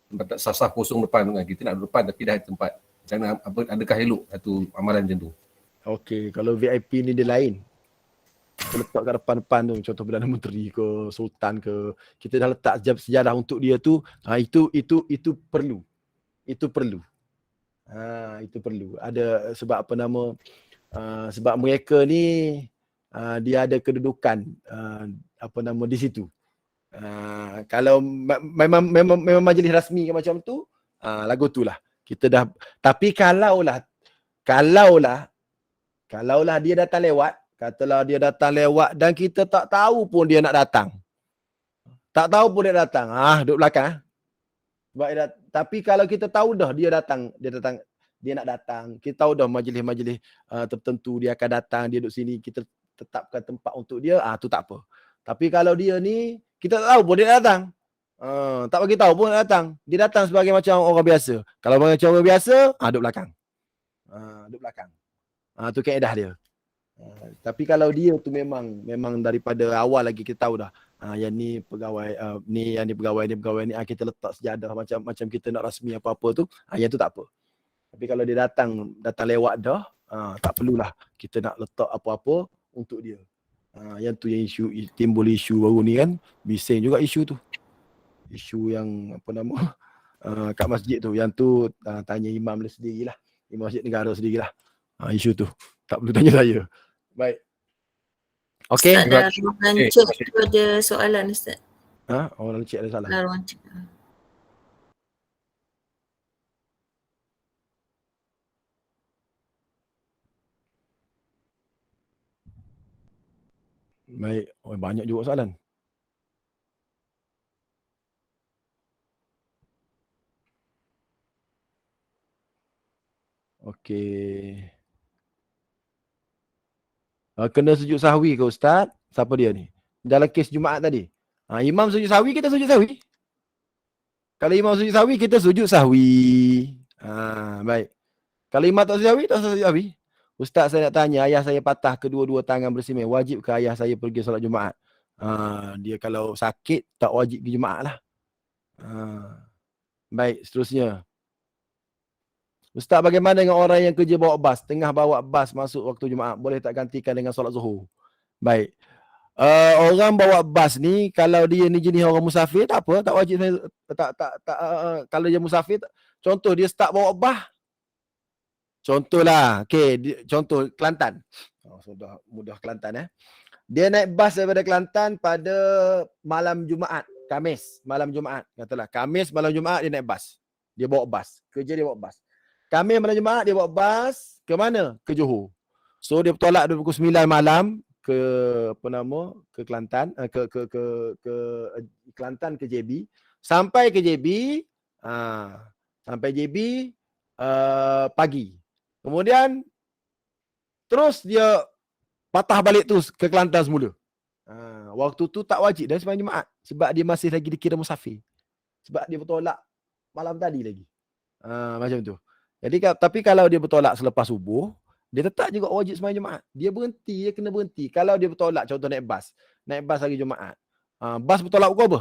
[SPEAKER 5] Tempat tak sah-sah kosong depan kan. Kita nak duduk depan tapi dah ada tempat. Macam mana, adakah elok satu amalan macam tu? Okey, kalau VIP ni dia lain. Kita letak kat depan-depan tu, contoh Perdana Menteri ke, Sultan ke, kita dah letak sejarah untuk dia tu, itu perlu. Itu perlu. Itu perlu. Ada sebab sebab mereka ni dia ada kedudukan di situ. Kalau memang majlis rasmi macam tu, lagu tu lah. Kita dah, tapi kalaulah dia datang lewat, katalah dia datang lewat dan kita tak tahu pun dia nak datang. Duduk belakang. Tapi kalau kita tahu dah dia nak datang, kita tahu dah majlis-majlis tertentu dia akan datang, dia duduk sini, kita tetapkan tempat untuk dia, tu tak apa. Tapi kalau dia ni kita tak tahu pun dia datang. Tak bagi tahu pun dia datang. Dia datang sebagai macam orang biasa. Kalau macam orang biasa, duduk belakang. Duduk belakang. Tu kaedah dia. Tapi kalau dia tu memang daripada awal lagi kita tahu dah. Yang ni pegawai ni pegawai ni kita letak sejadah macam kita nak rasmi apa-apa tu, yang tu tak apa. Tapi kalau dia datang lewat dah, tak perlulah kita nak letak apa-apa untuk dia. Yang tu yang timbul isu baru ni kan, bising juga isu tu. Isu yang kat masjid tu, yang tu tanya imam dia sendirilah. Imam masjid negara sendirilah. Isu tu tak perlu tanya saya. Baik. Okey.
[SPEAKER 1] Ruangan chat tu ada soalan Ustaz.
[SPEAKER 2] Orang chat ada soalan.
[SPEAKER 1] Ruangan chat.
[SPEAKER 2] Baik. Banyak juga soalan. Okey. Kena sujud sahwi ke Ustaz? Siapa dia ni? Dalam kes Jumaat tadi. Imam sujud sahwi, kita sujud sahwi. Kalau imam sujud sahwi, kita sujud sahwi. Baik. Kalau imam tak sujud sahwi, tak sujud sahwi. Ustaz, saya nak tanya, ayah saya patah kedua-dua tangan bersimai. Wajib ke ayah saya pergi solat Jumaat? Dia kalau sakit, tak wajib pergi Jumaat lah. Baik, seterusnya. Ustaz, bagaimana dengan orang yang kerja bawa bas? Tengah bawa bas masuk waktu Jumaat, boleh tak gantikan dengan solat Zuhur? Baik. Orang bawa bas ni, kalau dia ni jenis orang musafir, tak apa, tak wajib. Kalau dia musafir, contoh dia start bawa bas. Contohlah, contoh Kelantan. Sudah mudah Kelantan. Dia naik bas daripada Kelantan pada malam Jumaat, Khamis, malam Jumaat. Katalah, Khamis malam Jumaat dia naik bas. Dia bawa bas. Kerja dia bawa bas. Khamis malam Jumaat dia bawa bas ke mana? Ke Johor.
[SPEAKER 5] So dia bertolak dari pukul 9 malam ke apa nama? Ke Kelantan, ke Kelantan ke JB. Sampai ke JB, sampai JB pagi. Kemudian terus dia patah balik tu ke Kelantan semula. Waktu tu tak wajib dah sembahyang Jumaat sebab dia masih lagi dikira musafir. Sebab dia bertolak malam tadi lagi. Macam tu. Jadi tapi kalau dia bertolak selepas subuh, dia tetap juga wajib sembahyang Jumaat. Dia berhenti, dia kena berhenti. Kalau dia bertolak contoh naik bas hari Jumaat. Bas bertolak pukul apa?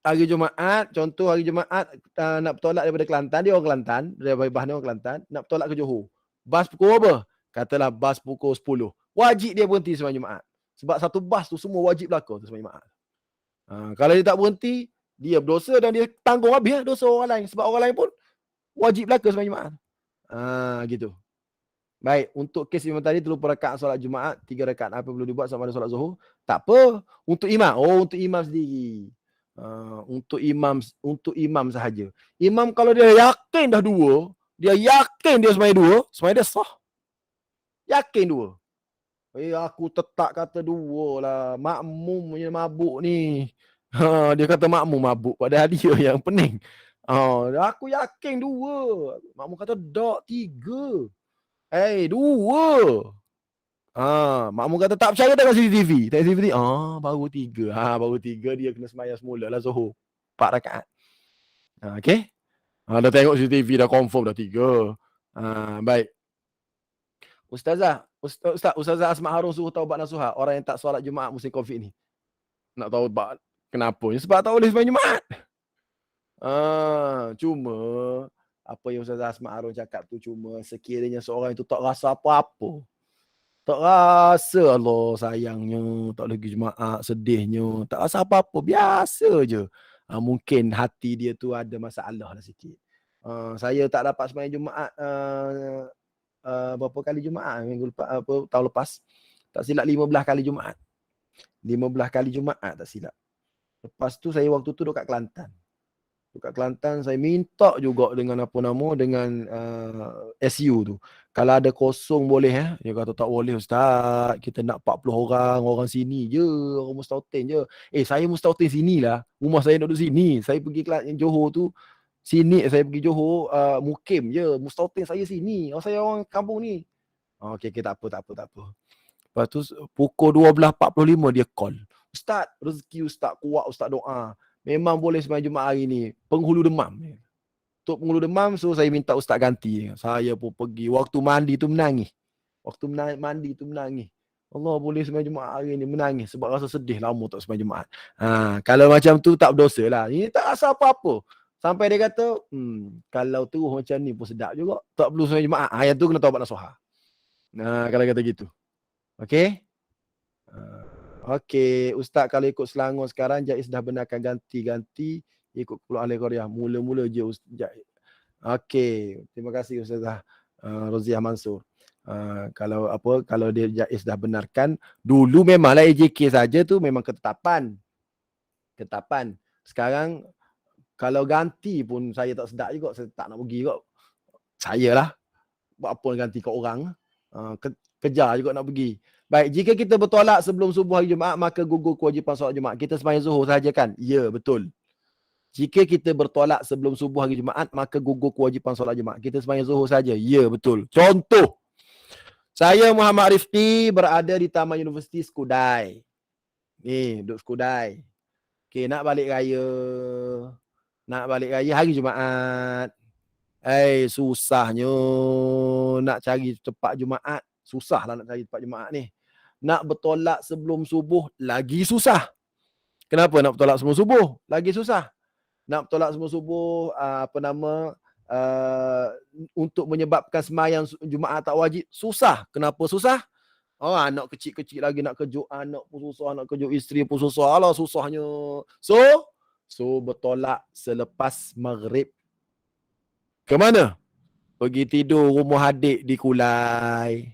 [SPEAKER 5] Hari Jumaat, contoh hari Jumaat nak bertolak daripada Kelantan, dia orang Kelantan, daripada Bahana orang Kelantan, nak bertolak ke Johor. Bas pukul apa? Katalah bas pukul 10. Wajib dia berhenti sembahyang Jumaat. Sebab satu bas tu semua wajib belaka tu sembahyang Jumaat. Kalau dia tak berhenti, dia berdosa dan dia tanggung habis dosa orang lain. Sebab orang lain pun wajib belaka sembahyang Jumaat. Gitu. Baik, untuk kes imam tadi terlupa rakaat solat Jumaat, 3 rakaat apa perlu dibuat sama ada solat Zuhur? Tak apa. Untuk imam. Untuk imam sendiri. Untuk imam sahaja. Imam kalau dia yakin dah dua, dia yakin dia sembahyang dua, sembahyang dia sah. Yakin dua. Aku tetap kata dua lah. Makmum punya mabuk ni. Dia kata makmum mabuk. Padahal dia yang pening. Aku yakin dua. Makmum kata dok 3. 2. Makmum kata tak percaya tengok CCTV. Tengok CCTV. Baru 3. Baru 3 dia kena sembahyang semula lah Zuhur. 4 rakaat. Okey. Dah tengok CCTV dah confirm dah 3. Baik. Ustazah Asma Harun suruh taubat nasuha orang yang tak solat Jumaat musim Covid ni. Nak tahu kenapa? Sebab tak boleh sembahyang Jumaat. Cuma apa yang Ustazah Asma Harun cakap tu cuma sekiranya seorang itu tak rasa apa-apa. Tak rasa Allah sayangnya, tak lagi Jumaat, sedihnya, tak rasa apa-apa, biasa je. Mungkin hati dia tu ada masalah lah sikit. Saya tak dapat sembahyang Jumaat berapa kali Jumaat minggu lepas tahun lepas. Tak silap 15 kali Jumaat. 15 kali Jumaat tak silap. Lepas tu saya waktu tu dekat Kelantan. Dekat Kelantan saya minta juga dengan apa nama dengan SU tu. Kalau ada kosong boleh Dia kata tak boleh ustaz. Kita nak 40 orang sini je, orang Mustautin je. Saya Mustautin sinilah. Rumah saya duduk sini. Saya pergi Johor tu sini, saya pergi Johor mukim je. Mustautin saya sini. Saya orang kampung ni. Okey, tak apa. Lepas tu pukul 12.45 dia call. Ustaz, rezeki ustaz kuat, ustaz doa. Memang boleh sembahyang Jumaat hari ni. Penghulu demam. Untuk penghulu demam, so saya minta ustaz ganti. Saya pun pergi. Waktu mandi tu menangis. Allah boleh sembahyang Jumaat hari ni, menangis. Sebab rasa sedih lama tak sembahyang Jumaat. Kalau macam tu tak berdosa lah. Ini tak rasa apa-apa. Sampai dia kata, kalau terus macam ni pun sedap juga. Tak perlu sembahyang Jumaat. Yang tu kena taubat nasuha. Kalau kata gitu. Okey? Okey, ustaz kalau ikut Selangor sekarang Jaiz dah benarkan ganti ikut Pulau Ahli Korea. Mula-mula je Jaiz. Okey, terima kasih Ustazah Roziah Mansur. Kalau dia Jaiz dah benarkan, dulu memanglah AJK saja tu memang ketetapan. Sekarang kalau ganti pun saya tak sedap juga, saya tak nak pergi juga. Saya lah. Buat apa ganti kat orang. Kejar juga nak pergi. Baik, jika kita bertolak sebelum subuh hari Jumaat, maka gugur kewajipan solat Jumaat. Kita sembahyang Zuhur sahaja kan? Ya, betul. Jika kita bertolak sebelum subuh hari Jumaat, maka gugur kewajipan solat Jumaat. Kita sembahyang Zuhur sahaja. Ya, betul. Contoh. Saya Muhammad Rifki berada di Taman Universiti Skudai. Ni, duduk Skudai. Okey, nak balik raya hari Jumaat. Susahnya nak cari tempat Jumaat. Susahlah nak cari tempat Jumaat ni. Nak bertolak sebelum subuh lagi susah. Kenapa nak bertolak sebelum subuh? Lagi susah. Nak bertolak sebelum subuh untuk menyebabkan sembahyang Jumaat tak wajib susah. Kenapa susah? Anak kecil-kecil lagi nak kejut anak pun susah, nak kejut isteri pun susah. Alah susahnya. So bertolak selepas maghrib. Ke mana? Pergi tidur rumah adik di Kulai.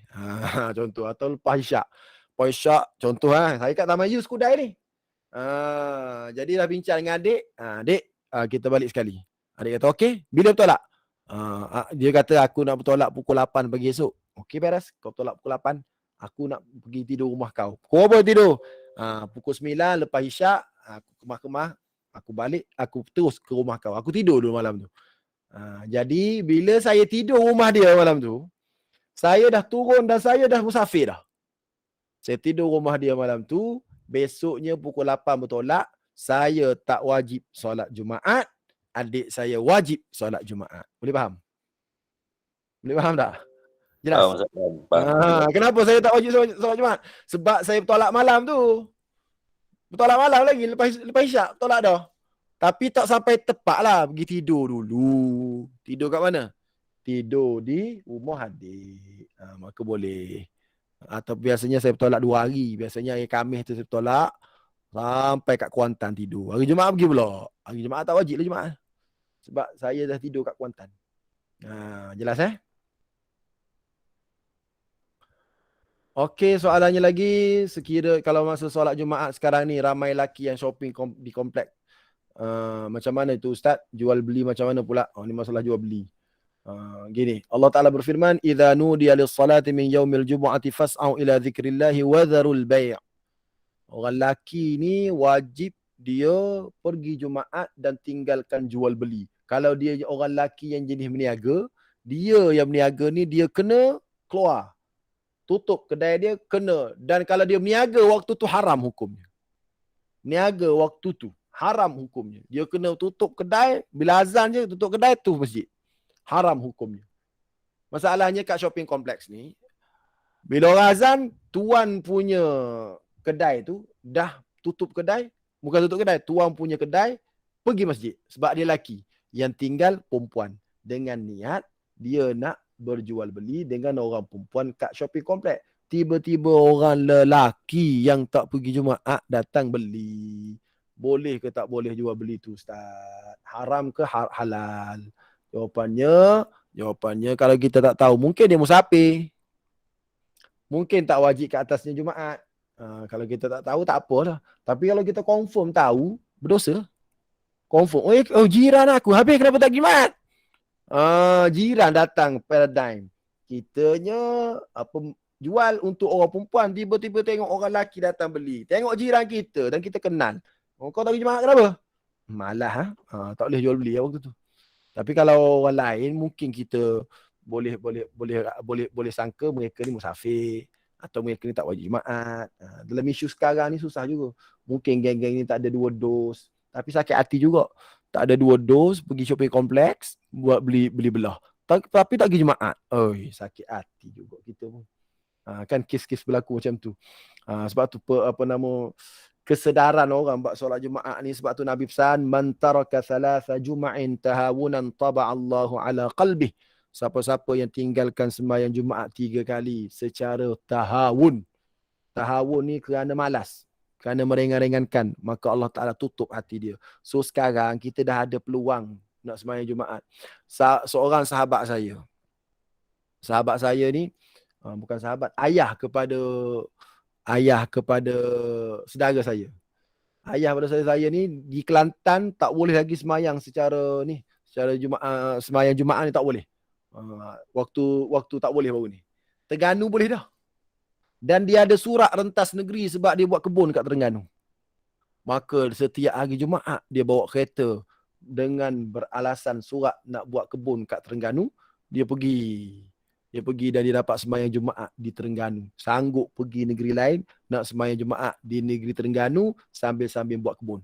[SPEAKER 5] Contoh. Atau lepas isyak. Lepas isyak, contoh saya kat Taman U Skudai ni. Jadi dah bincang dengan adik. Adik, kita balik sekali. Adik kata, okey. Bila bertolak? Dia kata, aku nak bertolak pukul 8 pagi esok. Okey beres, kau tolak pukul 8, aku nak pergi tidur rumah kau. Kau apa tidur? Pukul 9 lepas isyak, aku kemah-kemah, aku balik, aku terus ke rumah kau. Aku tidur dulu malam tu. Jadi bila saya tidur rumah dia malam tu, saya dah turun dan saya dah musafir dah. Saya tidur rumah dia malam tu, besoknya pukul 8 bertolak, saya tak wajib solat Jumaat, adik saya wajib solat Jumaat. Boleh faham? Boleh faham tak? Jelas?
[SPEAKER 3] Faham, Ustaz. Faham.
[SPEAKER 5] Kenapa saya tak wajib solat Jumaat? Sebab saya bertolak malam tu. Bertolak malam lagi, lepas isyak bertolak dah. Tapi tak sampai tepat lah, pergi tidur dulu. Tidur kat mana? Tidur di rumah adik. Maka boleh. Atau biasanya saya bertolak 2 hari. Biasanya hari Khamis tu saya bertolak sampai kat Kuantan tidur. Hari Jumaat pergi pula. Hari Jumaat tak wajib lah Jumaat. Sebab saya dah tidur kat Kuantan. Jelas Okey, soalannya lagi, sekira kalau masa solat Jumaat sekarang ni ramai lelaki yang shopping di komplek. Macam mana itu Ustaz? Jual beli macam mana pula? Ni masalah jual beli. Gini, Allah Ta'ala berfirman, "Idza nudiya lis-salati min yaumil jumu'ati fas'au ila dzikrillahi wa dzarul bai'." Orang lelaki ni wajib dia pergi Jumaat dan tinggalkan jual beli. Kalau dia orang lelaki yang jenis berniaga, dia yang berniaga ni dia kena keluar. Tutup kedai dia kena. Dan kalau dia berniaga waktu tu haram hukumnya. Niaga waktu tu haram hukumnya. Dia kena tutup kedai, bila azan je tutup kedai tu masjid. Haram hukumnya. Masalahnya kat shopping kompleks ni, bila orang azan, tuan punya kedai tu dah tutup kedai, bukan tutup kedai, tuan punya kedai pergi masjid sebab dia lelaki. Yang tinggal perempuan dengan niat dia nak berjual beli dengan orang perempuan kat shopping kompleks. Tiba-tiba orang lelaki yang tak pergi Jumaat datang beli. Boleh ke tak boleh jual beli tu Ustaz? Haram ke halal? Jawapannya kalau kita tak tahu, mungkin dia musafir. Mungkin tak wajib ke atasnya Jumaat. Kalau kita tak tahu tak apalah. Tapi kalau kita confirm tahu, berdosa. Confirm. Jiran aku habis kenapa tak Jumaat? Jiran datang paradigm. Kitanya jual untuk orang perempuan, tiba-tiba tengok orang lelaki datang beli. Tengok jiran kita dan kita kenal. Kau tak pergi Jumaat kenapa? Malah tak boleh jual beli waktu tu. Tapi kalau orang lain mungkin kita boleh sangka mereka ni musafir atau mereka ni tak wajib Jumaat. Dalam isu sekarang ni susah juga. Mungkin geng-geng ni tak ada 2 dos, tapi sakit hati juga. Tak ada 2 dos pergi shopping kompleks buat beli belah. Tapi tak pergi Jumaat. Sakit hati juga kita pun. Kan kes-kes berlaku macam tu. Sebab tu kesedaran orang buat solat Jumaat ni, sebab tu Nabi pesan, man taraka thalatha juma'in tahawunan taba'allahu ala qalbih. Siapa-siapa yang tinggalkan sembahyang Jumaat 3 kali secara tahawun. Tahawun ni kerana malas, kerana meringan-ringankan, maka Allah Ta'ala tutup hati dia. So sekarang kita dah ada peluang nak sembahyang Jumaat. Seorang sahabat saya ni, bukan sahabat, ayah kepada saudara saya. Ayah pada saya ni di Kelantan tak boleh lagi sembahyang secara Jumaat, sembahyang Jumaat ni tak boleh. Waktu tak boleh baru ni. Terengganu boleh dah. Dan dia ada surat rentas negeri sebab dia buat kebun kat Terengganu. Maka setiap hari Jumaat dia bawa kereta dengan beralasan surat nak buat kebun kat Terengganu, dia pergi dan dia dapat sembahyang Jumaat di Terengganu. Sanggup pergi negeri lain nak sembahyang Jumaat di negeri Terengganu sambil buat kebun.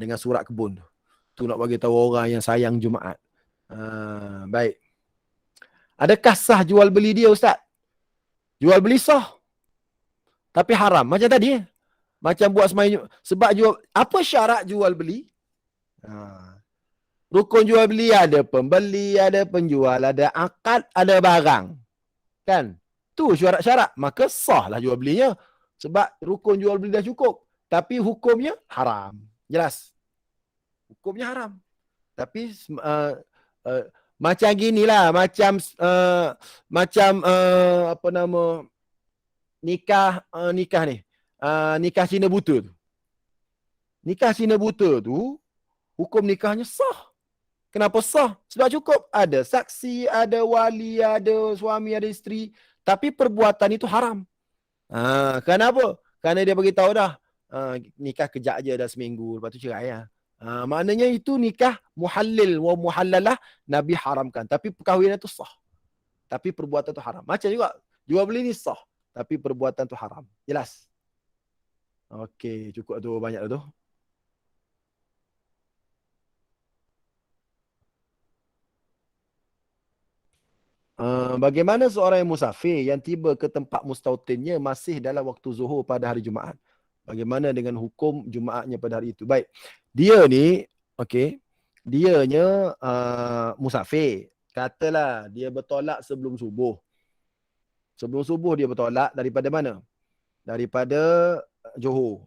[SPEAKER 5] Dengan surat kebun tu. Tu nak bagi tahu orang yang sayang Jumaat. Baik. Adakah sah jual beli dia Ustaz? Jual beli sah. Tapi haram. Macam tadi. Macam buat sembahyang. Sebab apa syarat jual beli? Rukun jual beli ada pembeli, ada penjual, ada akad, ada barang. Kan? Tu syarat-syarat. Maka sah lah jual belinya. Sebab rukun jual beli dah cukup. Tapi hukumnya haram. Jelas? Hukumnya haram. Tapi macam ginilah. Macam nikah ni. Nikah Cina buta tu. Nikah Cina buta tu, hukum nikahnya sah. Kenapa sah? Sebab cukup. Ada saksi, ada wali, ada suami, ada isteri. Tapi perbuatan itu haram. Kenapa? Kerana dia bagi tahu dah, nikah kejap je dah seminggu, lepas tu cerai lah. Maknanya itu nikah muhallil wa muhallalah Nabi haramkan. Tapi perkahwinan tu sah. Tapi perbuatan tu haram. Macam juga, jual beli ni sah. Tapi perbuatan tu haram. Jelas? Okey, cukup tu, banyak dah tu. Bagaimana seorang yang musafir yang tiba ke tempat mustautinnya masih dalam waktu zuhur pada hari Jumaat? Bagaimana dengan hukum Jumaatnya pada hari itu? Baik. Dia ni, okey, dianya musafir. Katalah dia bertolak sebelum subuh. Sebelum subuh dia bertolak daripada mana? Daripada Johor.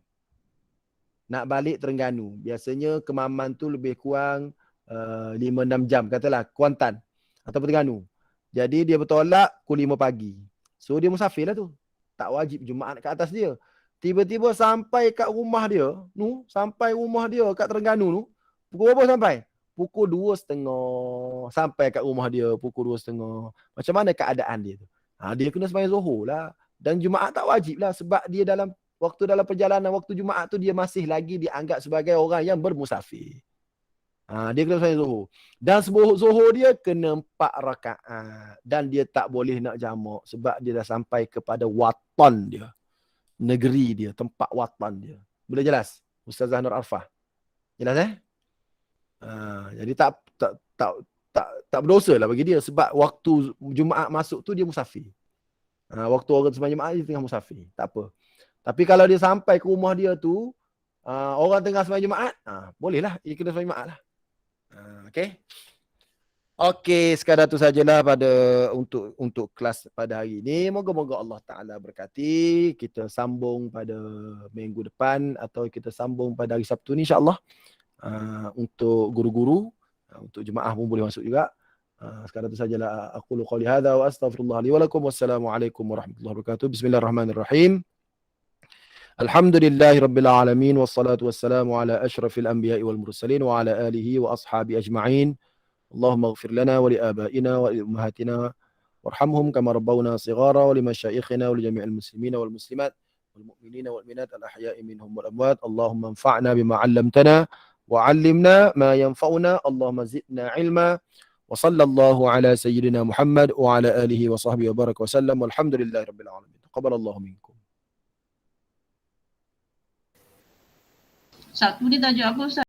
[SPEAKER 5] Nak balik Terengganu. Biasanya Kemaman tu lebih kurang 5-6 jam. Katalah Kuantan atau Terengganu. Jadi dia bertolak pukul 5 pagi. So dia musafir lah tu. Tak wajib Jumaat kat atas dia. Tiba-tiba sampai kat rumah dia. Sampai rumah dia kat Terengganu tu. Pukul berapa sampai? Pukul 2.30. Sampai kat rumah dia pukul 2.30. Macam mana keadaan dia tu? Dia kena sembahyang Zuhur lah. Dan Jumaat tak wajib lah. Sebab dia dalam perjalanan waktu Jumaat tu dia masih lagi dianggap sebagai orang yang bermusafir. Dia kena sembahyang Zuhur. Dan Zuhur dia kena 4 rakaat. Dan dia tak boleh nak jamak. Sebab dia dah sampai kepada watan dia. Negeri dia. Tempat watan dia. Boleh jelas? Ustazah Nur Arfah. Jelas jadi tak berdosa lah bagi dia. Sebab waktu Jumaat masuk tu dia musafir. Waktu orang sembahyang Jumaat dia tengah musafir. Tak apa. Tapi kalau dia sampai ke rumah dia tu, orang tengah sembahyang Jumaat, bolehlah. Dia kena sembahyang Jumaat lah. Okey, sekadar tu sajalah untuk kelas pada hari ini. Moga-moga Allah Taala berkati. Kita sambung pada minggu depan atau kita sambung pada hari Sabtu ni insya-Allah. Untuk guru-guru, untuk jemaah pun boleh masuk juga. Sekadar tu sajalah aqulu qouli hadza wa astaghfirullah li wa lakum. Wassalamualaikum warahmatullahi wabarakatuh. Bismillahirrahmanirrahim. Alhamdulillahirabbil alamin wassalatu wassalamu ala asyrafil anbiya'i wal mursalin wa ala alihi wa ashabi ajma'in. Allahumma ighfir lana wa li abaina wa li ummahatina warhamhum kama rabbawna shighara wa li masyayikhina wa li jami'il muslimina wal muslimat wal mu'minina wal mu'minat al ahya'i minhum wal amwat. Allahumma anfa'na bima 'allamtana wa 'allimna ma yanfa'una. Allahumma zidna 'ilma. Wa sallallahu ala sayyidina Muhammad wa ala alihi wa sahbihi wa baraka wa sallam. Walhamdulillahirabbil alamin. Taqabbalallahu minkum.
[SPEAKER 8] Satu dia tajuk apa Ustaz?